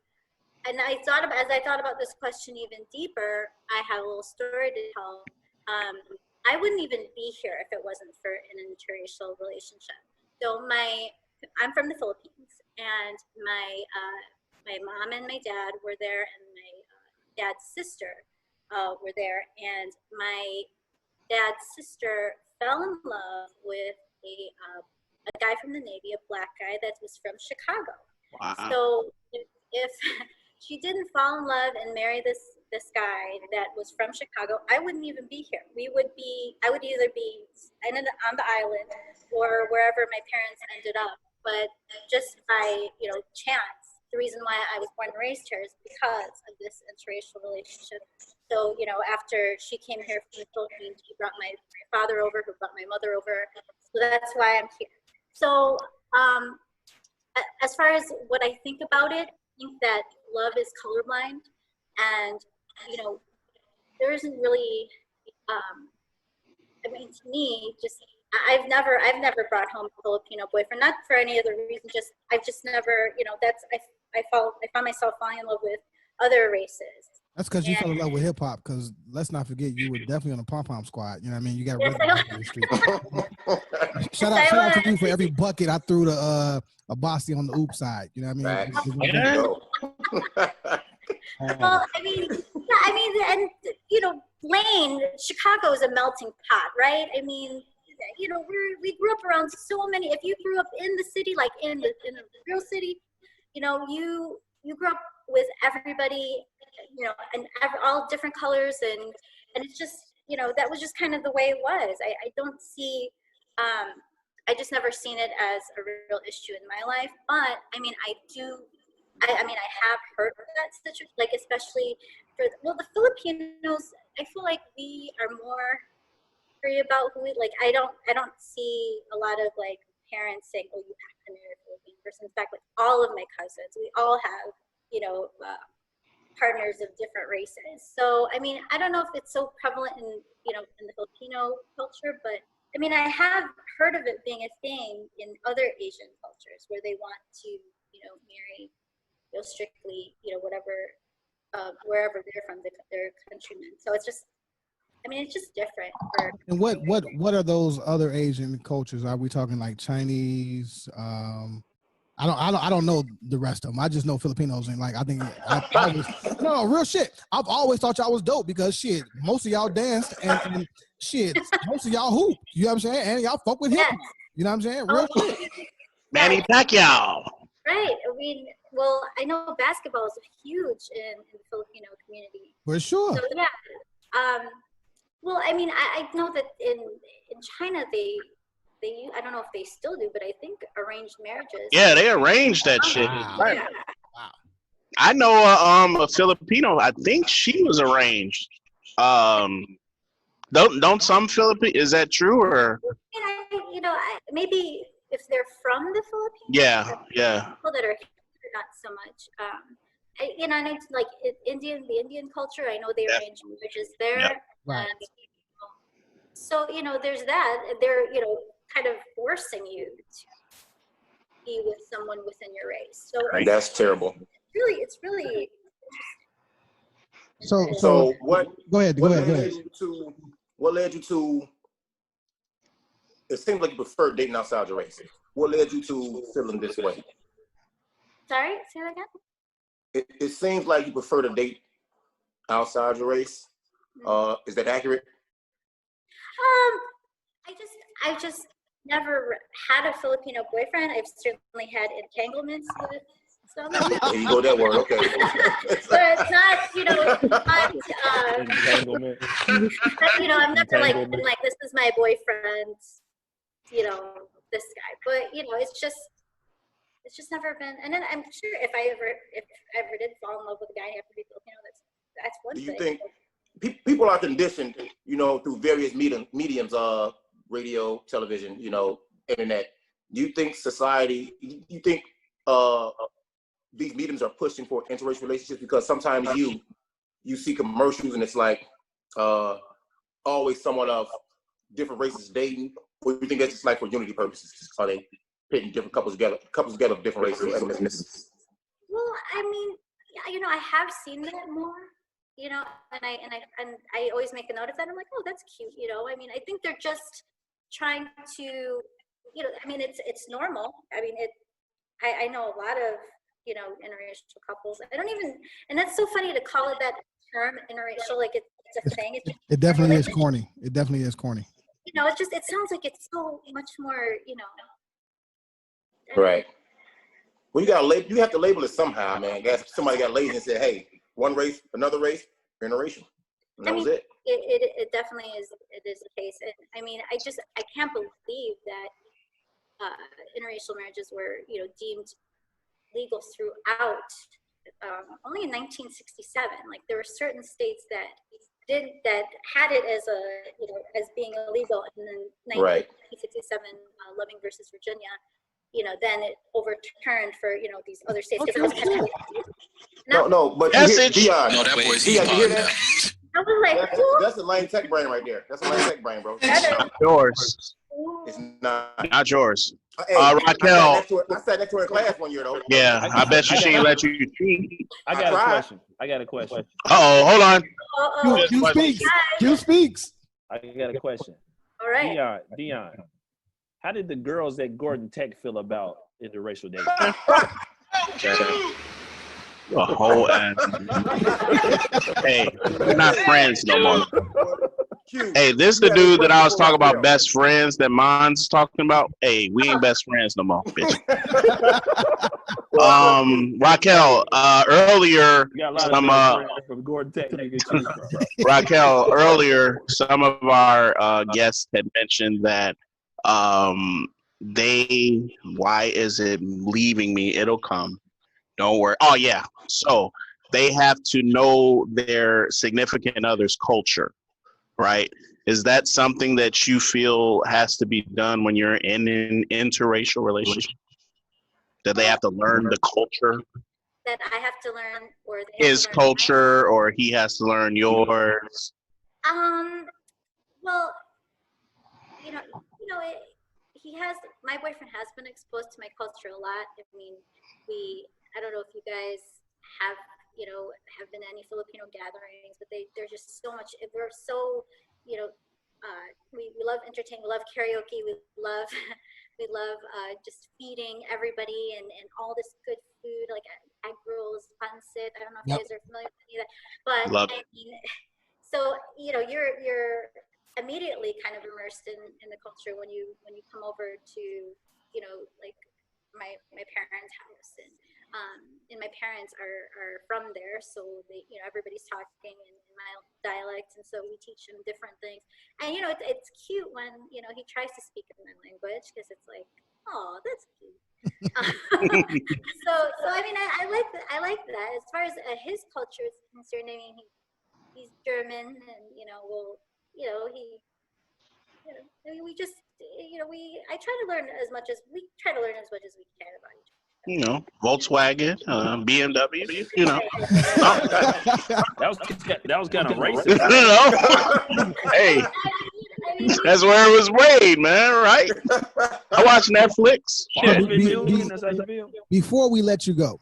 and as I thought about this question even deeper, I have a little story to tell. I wouldn't even be here if it wasn't for an interracial relationship. So I'm from the Philippines, and my mom and my dad were there, and my dad's sister were there, and my dad's sister fell in love with a guy from the Navy, a black guy that was from Chicago. Wow. So if she didn't fall in love and marry this guy that was from Chicago, I wouldn't even be here. I would either be on the island or wherever my parents ended up. But just by, chance, the reason why I was born and raised here is because of this interracial relationship. So, after she came here from the Philippines, she brought my father over, who brought my mother over. So that's why I'm here. So as far as what I think about it, I think that love is colorblind, and there isn't really to me, just I've never brought home a Filipino boyfriend, not for any other reason, just I've just never, I found myself falling in love with other races. That's because you fell in love with hip hop. Because let's not forget, you were definitely on the pom pom squad. You know what I mean? You got rid of the street. Shout out to you for every bucket I threw to a bossy on the oop side. You know what I mean? Well, and Lane, Chicago is a melting pot, right? I mean, we grew up around so many. If you grew up in the city, like in a real city, you grew up with everybody, and all different colors, and it's just, that was just kind of the way it was. I don't see, I just never seen it as a real issue in my life. But I have heard of that situation, like especially for the Filipinos. I feel like we are more free about who we like. I don't see a lot of like parents saying, "Oh, you have to marry a Filipino person." In fact, like all of my cousins, we all have partners of different races. So I don't know if it's so prevalent in in the Filipino culture, but I have heard of it being a thing in other Asian cultures where they want to marry strictly whatever wherever they're from, their countrymen. So it's just it's just different. And what are those other Asian cultures? Are we talking like Chinese? I don't know the rest of them. I just know Filipinos, and like I think no real shit. I've always thought y'all was dope because shit, most of y'all danced and shit, most of y'all hoop. You know what I'm saying? And y'all fuck with hip hop. You know what I'm saying? Real shit. Manny Pacquiao. Right. Well, I know basketball is huge in the Filipino community. For sure. So yeah. Well, I know that in China they I don't know if they still do, but I think arranged marriages. Yeah, they arranged that shit. Wow. Wow. I know a Filipino. I think she was arranged. Don't some Filipino? Is that true or? Maybe if they're from the Philippines. Yeah. People that are here, not so much. And it's like the Indian culture. I know they arrange marriages there. Yep. Right. So there's that. They're kind of forcing you to be with someone within your race. So that's terrible. It's really So what? Go ahead. What led you to? It seems like you prefer dating outside your race. What led you to feeling this way? Sorry, say that again. it seems like you prefer to date outside your race. Is that accurate? I just never had a Filipino boyfriend. I've certainly had entanglements with some. There you go, that word. Okay. But not, not, Entanglement. but, I'm never like been like, this is my boyfriend, this guy. But it's just never been. And then I'm sure if I ever did fall in love with a guy and have to be Filipino, that's one thing. Do you think people are conditioned, through various mediums, radio, television, internet? Do you think society? You think these mediums are pushing for interracial relationships because sometimes you see commercials and it's like always someone of different races dating, or you think that's just like for unity purposes? Are they pitting different couples together of different races? Well, I mean, I have seen that more, and I always make a note of that. I'm like, oh, that's cute, I mean, I think they're just trying to, I mean, it's normal. I mean, I know a lot of, interracial couples. I don't even, and that's so funny to call it that term, interracial, like it's a thing. It definitely is corny. It definitely is corny. It sounds like it's so much more, Right. Well, you have to label it somehow, man. I guess somebody got lazy and said, hey, one race, another race, interracial. And that was it. It definitely is. It is the case. And I mean, I can't believe that interracial marriages were, deemed legal throughout. Only in 1967, like there were certain states that had it as as being illegal, and then 1967, Loving versus Virginia, then it overturned for these other states. No, but Dion, No, that boy's Dion, you hear now. that? I was like, That's a Lane Tech brain right there. That's a Lane Tech brain, bro. Not yours. It's not. Not yours. Hey, Raquel. I sat next to her in class one year, though. Yeah, I bet you she ain't let you cheat. I got a question. Uh-oh, hold on. Q speaks. Q speaks. I got a question. all right. Dion, how did the girls at Gordon Tech feel about interracial dating? A whole ass. Hey, we're not friends no more. Hey, this the dude that I was talking about best friends that Mon's talking about. Hey, we ain't best friends no more, bitch. Raquel, earlier from Gordon Tech to get you from. Raquel, earlier some of our guests had mentioned that why is it leaving me? It'll come. Don't worry. Oh yeah. So they have to know their significant other's culture, right? Is that something that you feel has to be done when you're in an interracial relationship? Do they have to learn the culture? That I have to learn, or they His culture, or he has to learn yours? Well, my boyfriend has been exposed to my culture a lot. I mean, I don't know if you guys have been to any Filipino gatherings, but there's just so much. We're so, we love entertainment, we love karaoke, we love just feeding everybody and all this good food, like egg rolls, pancit. I don't know if you guys are familiar with any of that, but I mean, so you're immediately kind of immersed in the culture when you come over to like my parents' house, and my parents are from there, so they everybody's talking in my dialect, and so we teach them different things. And it's cute when he tries to speak in my language, because it's like, oh, that's cute. So I mean, I like that. As far as his culture is concerned, I mean, he's German, and I try to learn as much as we can about each other. Volkswagen, BMW, That was kind of racist. Hey, that's where it was made, man, right? I watch Netflix. Before we let you go,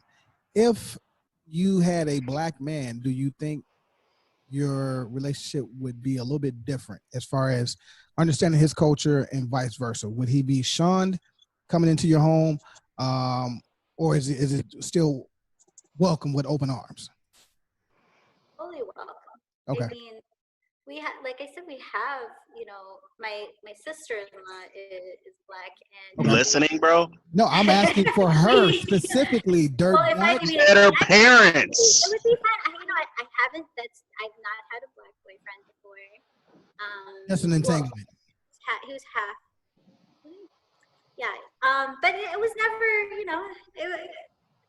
if you had a black man, do you think your relationship would be a little bit different as far as understanding his culture and vice versa? Would he be shunned coming into your home, or is it still welcome with open arms? Fully welcome. Okay. I mean, we have, like I said, we have, you know, my sister-in-law is black, and Listening, bro? No, I'm asking for her specifically. Dirt well, if I, Nuts. I mean, Better I- parents. It would be fun. You know, I haven't. I've not had a black boyfriend before. That's an entanglement. He was half. Yeah. But it was never, you know,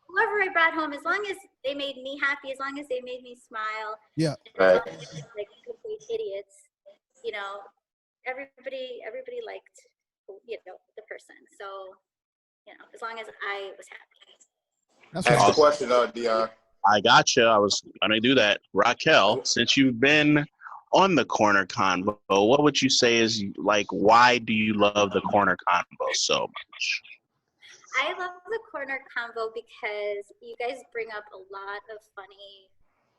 whoever I brought home, as long as they made me happy, as long as they made me smile. Yeah. Right. Like complete idiots, you know. Everybody liked, you know, the person. So, you know, as long as I was happy. That's Ask right. the question, Dion. I gotcha. I was gonna do that. Raquel, since you've been on the corner convo, what would you say is like, why do you love the corner convo so much? I love the corner convo because you guys bring up a lot of funny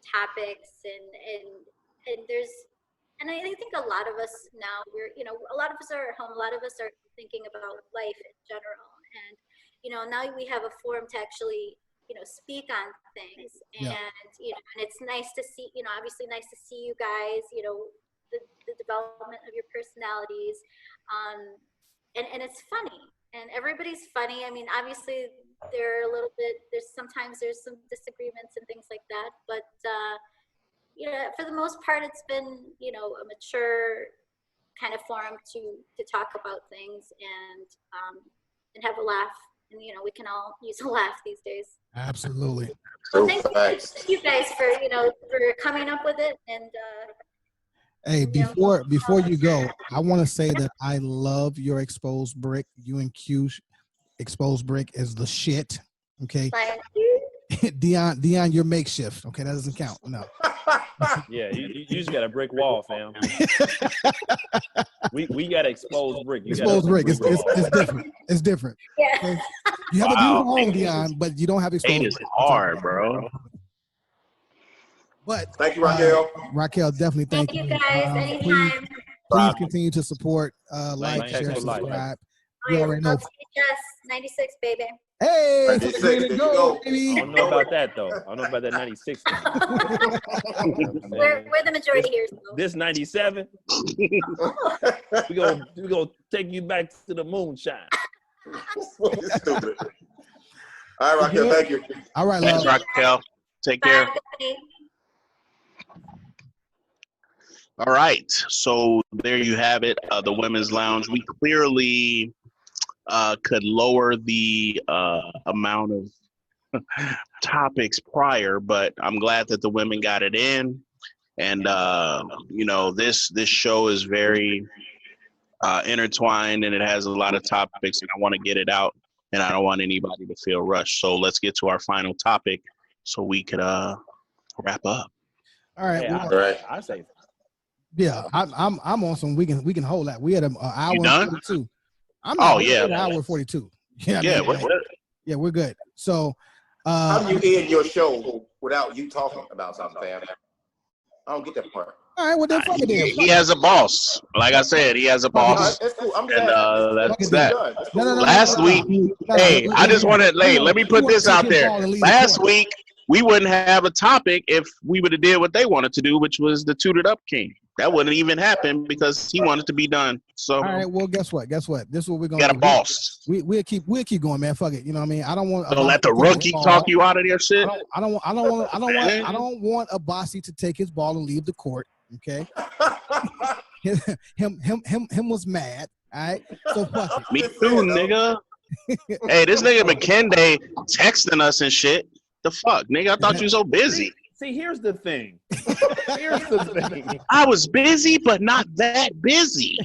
topics and there's, and I think a lot of us now, you know, a lot of us are at home, a lot of us are thinking about life in general, and you know, now we have a forum to actually, you know, speak on things, and you know, and it's nice to see, you know, obviously nice to see you guys, you know, the development of your personalities, and it's funny, and everybody's funny. I mean, obviously sometimes there's some disagreements and things like that, but you know, for the most part, it's been, you know, a mature kind of forum to talk about things and have a laugh. And, you know, we can all use a laugh these days. Absolutely. So thank you guys for, you know, for coming up with it. And hey, before you go, I want to say that I love your exposed brick. You and Q exposed brick is the shit. Okay. Thank you. Dion, your makeshift. Okay, that doesn't count. No. Yeah, you just got a brick wall, fam. we got exposed brick. Exposed brick. It's different. It's different. Yeah. Okay? You have a beautiful home, Dion, but you don't have exposed Hate is brick. hard, bro. But thank you, Raquel. Raquel, definitely thank you. Thank you guys. Anytime. Please continue to support, like, share, Texas life. subscribe. Oh, You yeah, already know. LTHS 96, baby. Hey, 96, way to there you go, go. baby. I don't know about that though. I don't know about that 96 thing. We're the majority here. So. This 97, we gonna take you back to the moonshine. Stupid. All right, Raquel, thank you. All right, Thanks, love. Raquel. Take care. Bye. All right. So there you have it. The Women's Lounge. We clearly could lower the amount of topics prior, but I'm glad that the women got it in. And you know, this show is very intertwined, and it has a lot of topics, and I want to get it out, and I don't want anybody to feel rushed. So let's get to our final topic so we could wrap up. All right. Hey, Well, I say yeah, I'm on some. We can hold that. We had an hour You done? and 42. Yeah. An hour and 42. Yeah. Yeah, We're good. So, How do you end your show without you talking about something, fam? I don't get that part. all right. Well, then fuck it then. he has a boss. Like I said, he has a boss. That's cool. I'm just And asking. that's that. That's cool. No. Last week, hey, I just want to let me put this out there. Last week, we wouldn't have a topic if we would have did what they wanted to do, which was the tutored up king. That wouldn't even happen because he wanted to be done. So, all right. Well, guess what? This is what we're gonna got a do. boss. We'll keep going, man. Fuck it. You know what I mean? I don't want. Don't let the rookie talk you out of their shit. I don't want a bossy to take his ball and leave the court. Okay. him was mad. All right. So fuck it. Me too, nigga. Hey, this nigga McKenday texting us and shit. The fuck, nigga? I thought you were so busy. See, here's the thing. I was busy, but not that busy.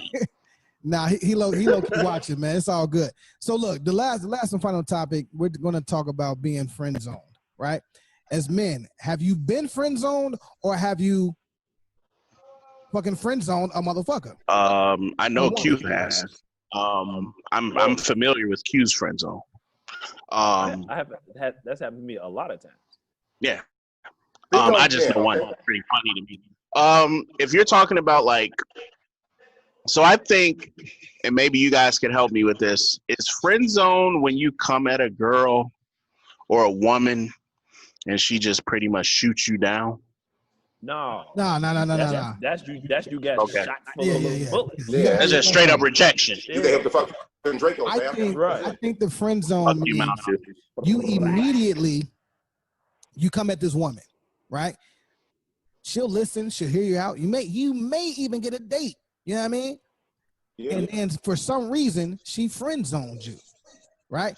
Nah, he low key watching, man. It's all good. So look, the last and final topic, we're gonna talk about being friend zoned, right? As men, have you been friend zoned or have you fucking friend zoned a motherfucker? I know Q has. I'm familiar with Q's friend zone. I have that's happened to me a lot of times. Yeah. I just know one pretty funny to me. If you're talking about like, so I think, and maybe you guys can help me with this, is friend zone when you come at a girl or a woman and she just pretty much shoots you down? No. No. That's you got Okay. shot full of bullets. Yeah. That's just straight up rejection. You can have the fucking Draco, I fam. think, Right. I think the friend Fuck zone you, means Mountain Dew. you immediately you come at this woman, right? She'll listen, she'll hear you out. You may even get a date. You know what I mean? Yeah. And then for some reason, she friend zoned you, right?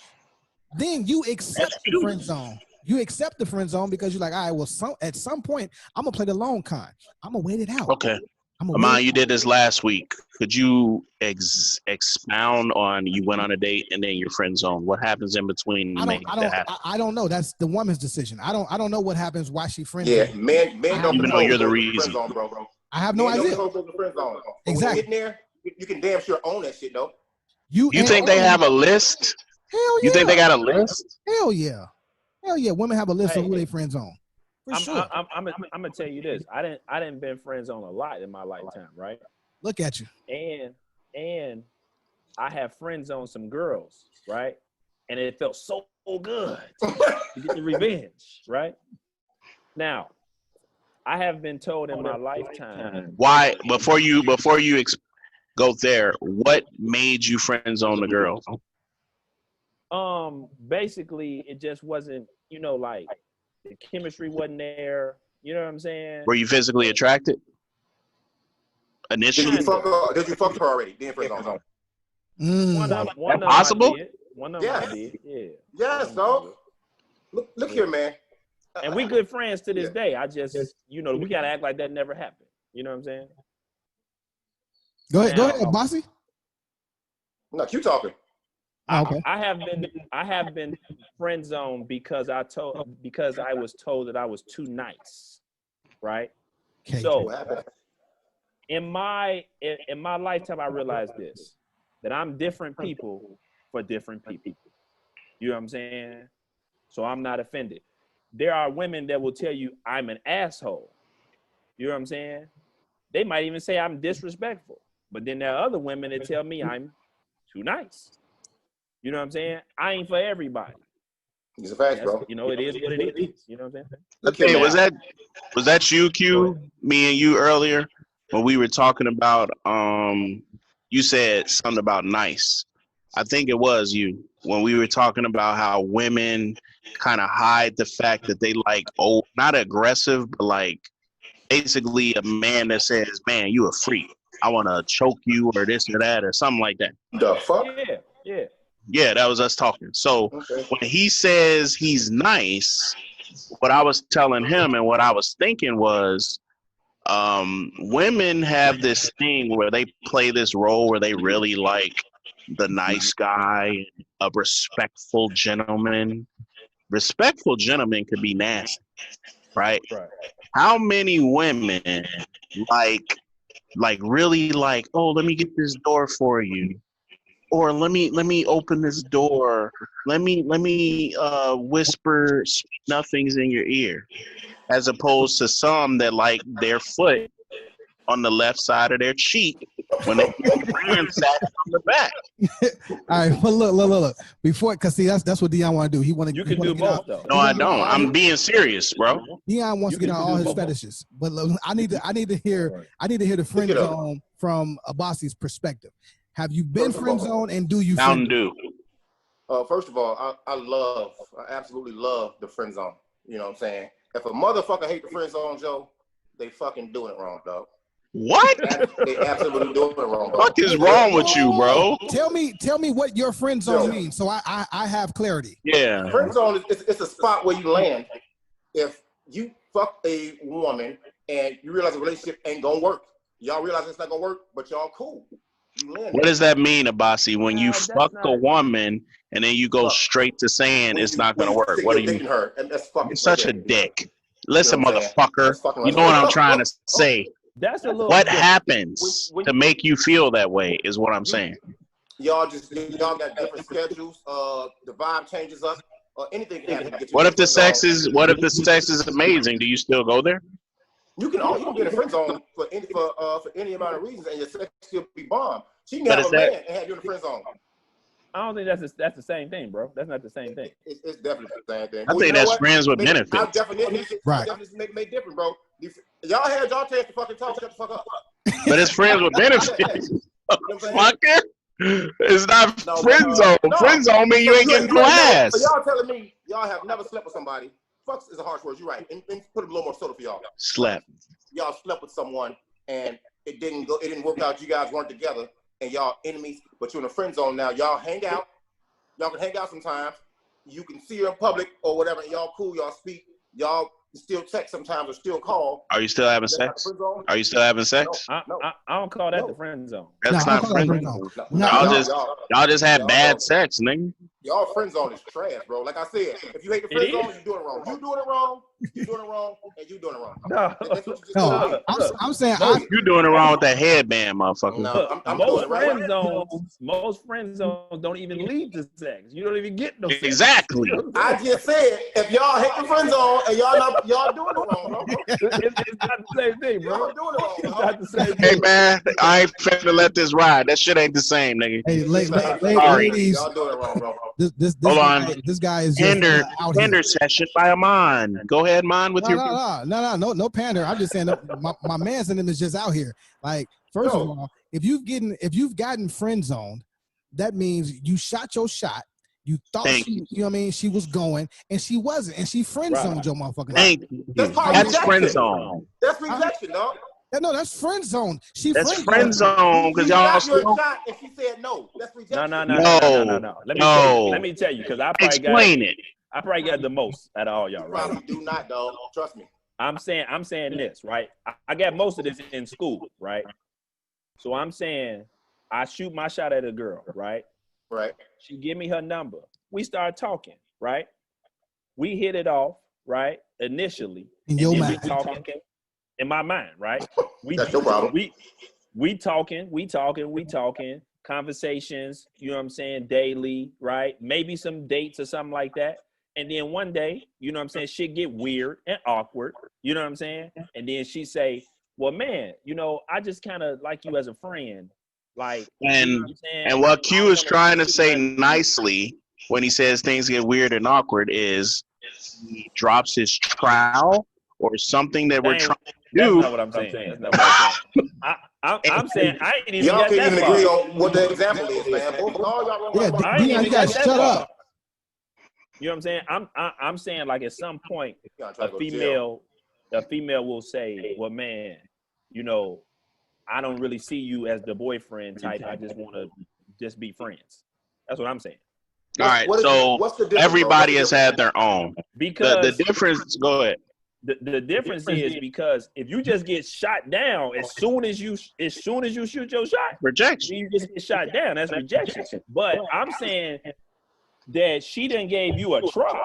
Then you accept the friend zone. You accept the friend zone because you're like, all right, well, at some point, I'm gonna play the long con. I'm gonna wait it out. Okay. Amon, you did this last week. Could you expound on you went on a date and then your friend zone? What happens in between to make that happen? I don't know. That's the woman's decision. I don't know what happens. Why she friend Yeah, zoned. men don't Even though control you're the the reason. friend zone, bro. I have no Men don't idea. control the friend zone. But Exactly. when you get there, you can damn sure own that shit, though. You think they have a list? Hell yeah. You think they got a list? Hell yeah. Hell yeah. Women have a list of Hey. who they friend zone. For sure. I'm gonna tell you this. I didn't been friends on a lot in my lifetime, right? Look at you. And I have friends on some girls, right? And it felt so good to get the revenge, right? Now, I have been told in my lifetime. Why? Before you go there, what made you friend zone the girl? Basically, it just wasn't, like the chemistry wasn't there. You know what I'm saying? Were you physically attracted? Initially? Did you fuck her already? Then friend zone. One of them possible? I did. One of them I did. Yeah. Yes, dog. Look here, man. And we good friends to this day. I just, we gotta act like that never happened. You know what I'm saying? Go ahead, Bossy. No, you talking. Okay. I have been friend zoned because I was told that I was too nice, right? Okay. So in my lifetime, I realized this, that I'm different people for different people. You know what I'm saying? So I'm not offended. There are women that will tell you I'm an asshole. You know what I'm saying? They might even say I'm disrespectful. But then there are other women that tell me I'm too nice. You know what I'm saying? I ain't for everybody. It's a fact, bro. It is what it is. You know what I'm saying? Okay, was that you, Q? Me and you earlier when we were talking about you said something about nice. I think it was you when we were talking about how women kind of hide the fact that they like not aggressive, but like basically a man that says, "Man, you a freak. I want to choke you," or this or that or something like that. The fuck? Yeah. Yeah, that was us talking. So when he says he's nice, what I was telling him and what I was thinking was women have this thing where they play this role where they really like the nice guy, a respectful gentleman. Respectful gentlemen could be nasty, right? How many women like really like, oh, let me get this door for you, or let me open this door, let me whisper nothings in your ear, as opposed to some that like their foot on the left side of their cheek when they ransack from the back. All right, but look. Before, cause see, that's what Dion want to do. He want to. You can do both, though. No, I don't. I'm being serious, bro. Dion wants to get out all his fetishes, but look, I need to hear the friend zone from Abasi's perspective. Have you been friend zone, and do you? Mountain Dew. First of all, I absolutely love the friend zone. You know what I'm saying? If a motherfucker hate the friend zone, Joe, they fucking doing it wrong, dog. What? They absolutely doing it wrong. What is wrong with you, bro? Tell me what your friend zone means, so I have clarity. Yeah. Friend zone it's a spot where you land if you fuck a woman and you realize the relationship ain't gonna work. Y'all realize it's not gonna work, but y'all cool. You land. What does that mean, Abasi? When you fuck a woman and then you go straight to saying it's not gonna work? What do you mean? Her, and that's fucking You're such a dick. Listen, motherfucker. You know right. what I'm trying to say. That's a little. What happens to make you feel that way is what I'm saying. Y'all got different schedules. The vibe changes up. Anything can happen to get you. What if the sex is amazing? Do you still go there? You can get a friend zone for any amount of reasons, and your sex still be bomb. She can have a man and have you in the friend zone. I don't think that's the same thing, bro. That's not the same thing. It's definitely the same thing. I think that's friends with benefits. Our definitions Right. make different, bro. Y'all had y'all chance to fucking talk. Shut the fuck up. But it's friends with benefits. Fucker. It's not friend zone. Friend zone mean you ain't getting no ass. So y'all telling me y'all have never slept with somebody. Fucks is a harsh word. You're right. And put a little more soda for y'all. Slept. Y'all slept with someone and it didn't work out. You guys weren't together and y'all enemies, but you're in a friend zone now. Y'all hang out. Y'all can hang out sometimes. You can see her in public or whatever. And y'all cool. Y'all speak. Y'all still text sometimes or still call. Are you still having sex? Are you still having sex? I don't call that the friend zone. That's not friend zone. Y'all just had bad sex, nigga. Y'all friend zone is trash, bro. Like I said, if you hate the friend zone, you're doing it wrong. You doing it wrong. You doing it wrong, and you doing it wrong. That's what you just told me. I'm saying you doing it wrong with that headband, motherfucker. No, I'm most doing it right. Most friend zones don't even lead to sex. You don't even get no sex. Exactly. I just said if y'all hate the friend zone and y'all doing it wrong, bro. It's not the same thing, bro. Y'all doing it wrong. It's not the same Hey thing. man, I ain't finna let this ride. That shit ain't the same, nigga. Hey, Sorry. ladies, Y'all doing it wrong, bro. Hold on. This guy is just out Tender here. session by Amon. Go ahead, Amon, with your. No pander. I'm just saying that my man's in him is just out here. Like, first of all, if you've gotten friend zoned, that means you shot your shot. You thought you know what I mean, she was going and she wasn't, and she friend zoned your motherfucking. Thank you. That's friend zone. That's rejection, dog. No, that's friend zone. That's friend zone because y'all shot your still. shot and she said no. That's rejection. No. Let me tell you, because I probably Explain it. I probably got the most out of all y'all, right? Probably do not, dog. Trust me. I'm saying this, right? I got most of this in school, right? So I'm saying I shoot my shot at a girl, right? Right. She give me her number. We start talking, right? We hit it off, right? Initially. In your mind. We talking in my mind, right? That's your problem. We talking, conversations, you know what I'm saying, daily, right? Maybe some dates or something like that. And then one day, you know what I'm saying, shit get weird and awkward, you know what I'm saying? And then she say, well, man, you know, I just kind of like you as a friend. Like, And you know what I'm saying? and what Q is trying to say nicely when he says things get weird and awkward is he drops his trowel or something that we're trying to do. That's not what I'm saying. That's not what I'm saying. I'm saying I ain't even Y'all got can't that even far. agree on what the example is, man. All y'all I ain't even you got guys that shut far. up. You know what I'm saying? I'm saying like at some point a female will say, well, man, you know, I don't really see you as the boyfriend type. I just want to just be friends. That's what I'm saying. All right, so everybody has had their own. Because the difference, go ahead. The difference is because if you just get shot down as soon as you shoot your shot, rejection. You just get shot down. That's rejection. But I'm saying that she didn't gave you a try.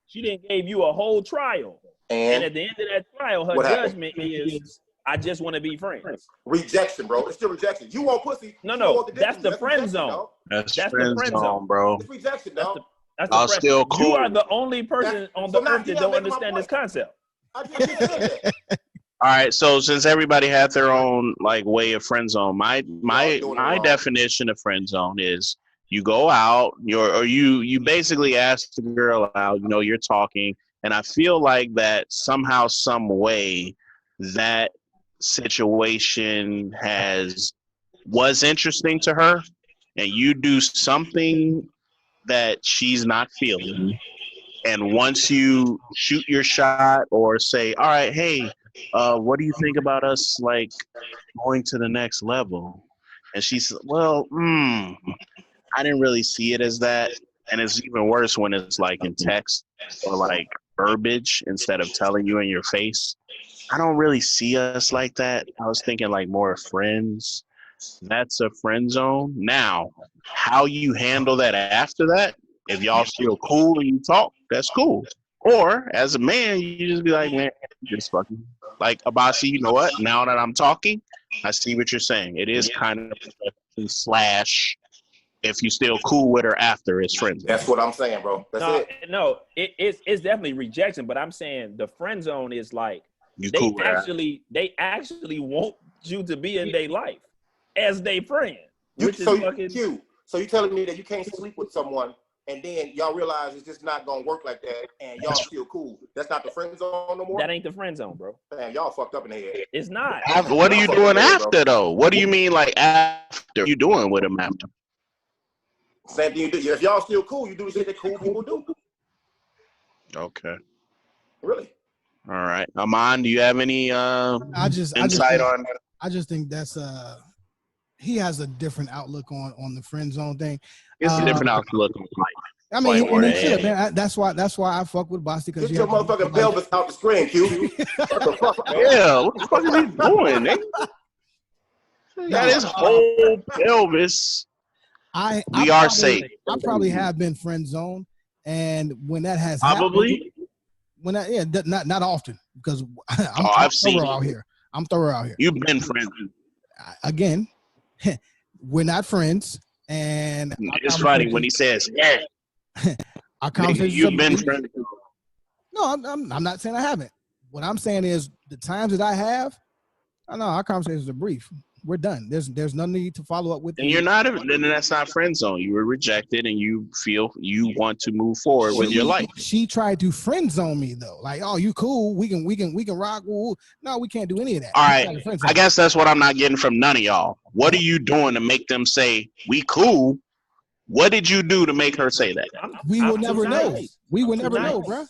She didn't gave you a whole trial. And at the end of that trial, her judgment is, I just want to be friends. Rejection, bro. It's still rejection. You want pussy. No. That's the friend zone. That's the friend zone, bro. It's rejection, dog. That's Y'all the friend. still cool. You are the only person on the earth that don't understand this concept. I just said that. All right, so since everybody had their own like way of friend zone, my definition of friend zone is you go out, you basically ask the girl out, you know, you're talking, and I feel like that somehow, some way, that situation was interesting to her, and you do something that she's not feeling. And once you shoot your shot or say, all right, hey, what do you think about us like going to the next level? And she said, well, I didn't really see it as that. And it's even worse when it's like in text or like verbiage instead of telling you in your face. I don't really see us like that. I was thinking like more friends. That's a friend zone. Now, how you handle that after that, if y'all still cool and you talk, that's cool. Or as a man, you just be like, man, just fucking like Abasi, you know what? Now that I'm talking, I see what you're saying. It is kind of slash if you still cool with her after it's friends. That's what I'm saying, bro. It's definitely rejection, but I'm saying the friend zone is like they actually want you to be in their life as their friend. Q, So you telling me that you can't sleep with someone and then y'all realize it's just not gonna work like that and y'all still cool? That's not the friend zone no more? That ain't the friend zone, bro. Man, y'all fucked up in the head. It's not. What are you doing after, though? What do you mean, like, after? You doing with him after? Same thing you do. If y'all still cool, you do the shit that cool people do. Okay. Really? All right. Aman, do you have any insight on that? I just think that's he has a different outlook on the friend zone thing. It's a different outlook on life. I mean, and it should, man. That's why I fuck with Basti, because get your motherfucking pelvis out the screen, Q. What the fuck? Yeah, what the fuck is he doing, nigga? Got his whole pelvis. We are safe. I probably have been friend zoned, and when that has probably happened, not often, because I've seen thorough out here. I'm thorough out here. You've been friends. Again, we're not friends, and it's funny when he says, "Yeah." Our conversation. You've been friends. No, I'm not saying I haven't. What I'm saying is the times that I have, I know our conversations are brief. We're done. There's no need to follow up with. And you're not. Then that's not friend zone. You were rejected, and you feel you want to move forward with your life. She tried to friend zone me though. Like, oh, you cool? We can rock. Woo. No, we can't do any of that. All right. I guess that's what I'm not getting from none of y'all. What are you doing to make them say we cool? What did you do to make her say that? We will never know. We will never know, bro.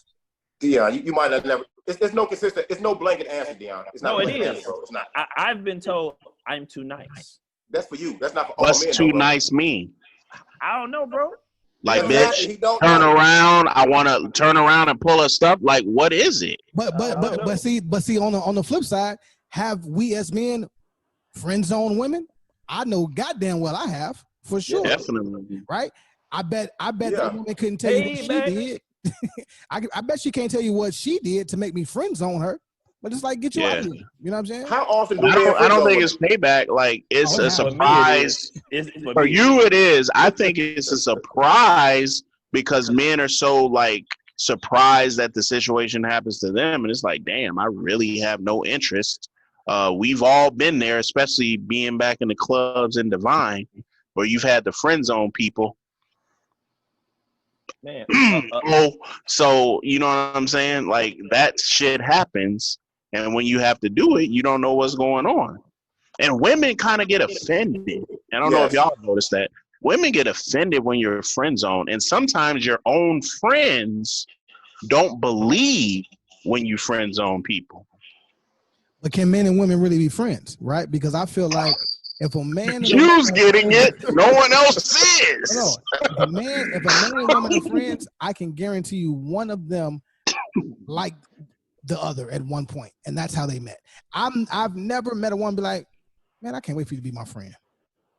Dion, you might have never. It's no consistent. It's no blanket answer, Dion. It's not. No, it is. Answer, bro. It's not. I've been told I'm too nice. That's for you. That's not for all What's men. too nice mean? I don't know, bro. Like, bitch, turn around. I want to turn around and pull her stuff. Like, what is it? But see on the flip side, have we as men friend zone women? I know goddamn well I have, for sure. Definitely. Right? I bet that woman couldn't tell you what she did. I bet she can't tell you what she did to make me friend zone her. But it's like, get you out of here. You know what I'm saying? How often do I don't think it's payback. Like, it's a surprise. For you, it is. I think it's a surprise because men are so, like, surprised that the situation happens to them. And it's like, damn, I really have no interest. We've all been there, especially being back in the clubs in Divine, where you've had the friend zone people. Man. So you know what I'm saying? Like, that shit happens, and when you have to do it, you don't know what's going on. And women kind of get offended. I don't know if y'all noticed that. Women get offended when you're friend zone, and sometimes your own friends don't believe when you friend zone people. But can men and women really be friends, right? Because I feel like if a man You's getting it, no one else is. No, if a man and woman are friends, I can guarantee you one of them liked the other at one point, and that's how they met. I've never met a woman be like, man, I can't wait for you to be my friend.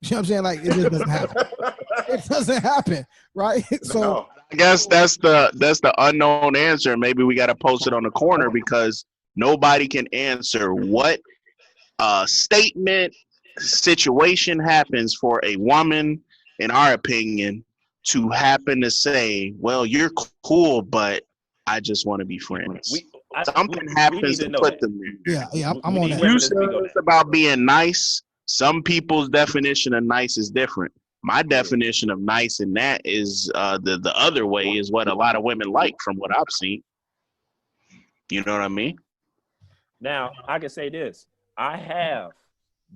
You know what I'm saying? Like, it just doesn't happen. It doesn't happen, right? So I guess that's the unknown answer. Maybe we got to post it on the corner because nobody can answer what statement situation happens for a woman, in our opinion, to happen to say, well, you're cool, but I just want to be friends. Something happens to put them there. Yeah, I'm on that. You said it's about being nice. Some people's definition of nice is different. My definition of nice in that is the other way is what a lot of women like from what I've seen. You know what I mean? Now, I can say this. I have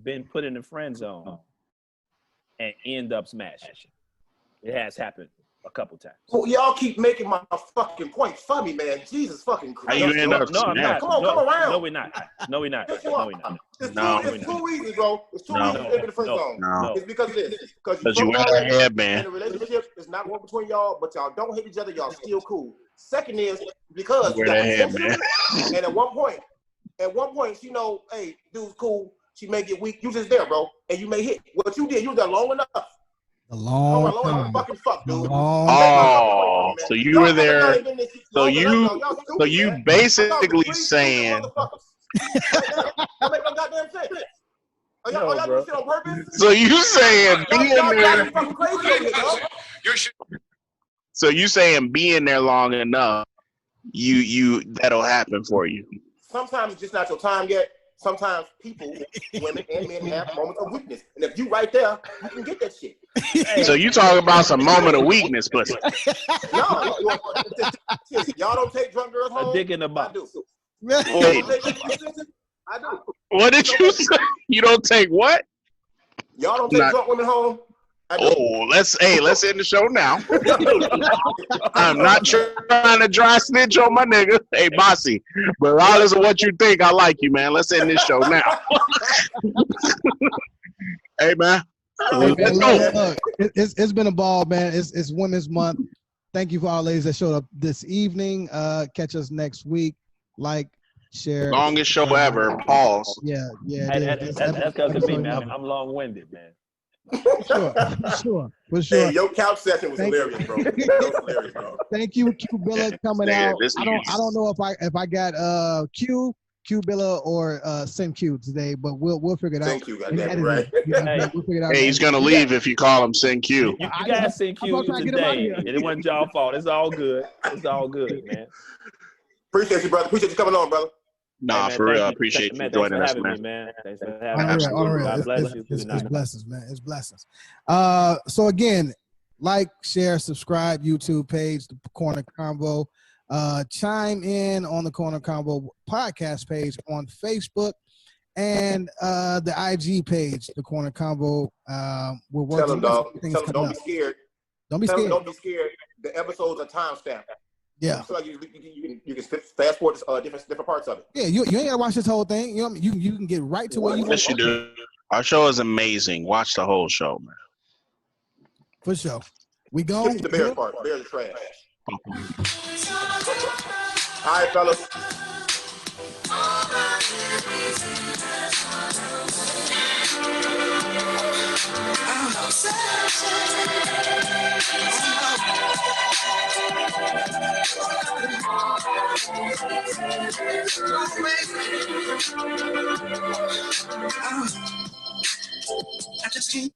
been put in the friend zone and end up smashing. It has happened a couple times. Well, y'all keep making my fucking point for me, man. Jesus fucking Christ. How you end up I'm not. Come around. No, we're not. It's too easy, bro. It's too easy to live in the friend zone. It's because of this. Because you wear that headband. And the relationship is not one between y'all, but y'all don't hate each other. Y'all still cool. Second is because you got attention, and at one point, she know, hey, dude's cool. She may get weak. You just there, bro, and you may hit. What you did, you was there long enough. A long time. Fucking fuck, dude. So you were there. So you basically saying. So you saying being there. So you saying being there long enough, you that'll happen for you. Sometimes it's just not your time yet. sometimes people, women and men, have moments of weakness. And if you right there, you can get that shit. So you talking about some moment of weakness, pussy? No, y'all don't take drunk girls home. A dick in the box. I do. Wait, I do. what did you say? You don't take what? Y'all don't take drunk women home. Oh, let's end the show now. I'm not trying to dry snitch on my nigga. Hey, Bossy, but regardless of what you think, I like you, man. Let's end this show now. Hey, man. Let's go. Look, it's been a ball, man. It's Women's Month. Thank you for all ladies that showed up this evening. Catch us next week. Like, share. Longest show ever. Pause. Yeah. That's because of me, man. I'm long-winded, man. For sure. Hey, your couch session was hilarious, bro. That was hilarious, bro. Thank you, Q Billa, coming out. I don't know if I got Q Billa or Send Q today, but we'll figure it out. Thank you, goddamn right. We'll figure it out. Hey, he's gonna leave if you call him Send Q. You guys Send Q today, and it wasn't y'all fault. It's all good. It's all good, man. Appreciate you, brother. Appreciate you coming on, brother. Nah, hey, for real. I you. appreciate you Thanks joining for us, having man. me, man. Thanks for having me. On real. God bless you. It's blessings, man. It's blessings. So again, like, share, subscribe, YouTube page, The Corner Convo. Chime in on the Corner Convo podcast page on Facebook and the IG page, The Corner Convo. We're working. Tell them, dog. Tell them, don't be scared. Don't be scared. Don't be scared. The episodes are timestamped. Yeah. So like you can fast forward different parts of it. Yeah, you ain't gotta watch this whole thing. You know, you can get right to where you want. Yes, you do. Our show is amazing. Watch the whole show, man. For sure. We go. The Bears part. Bears are trash. All right, fellas. I just can't.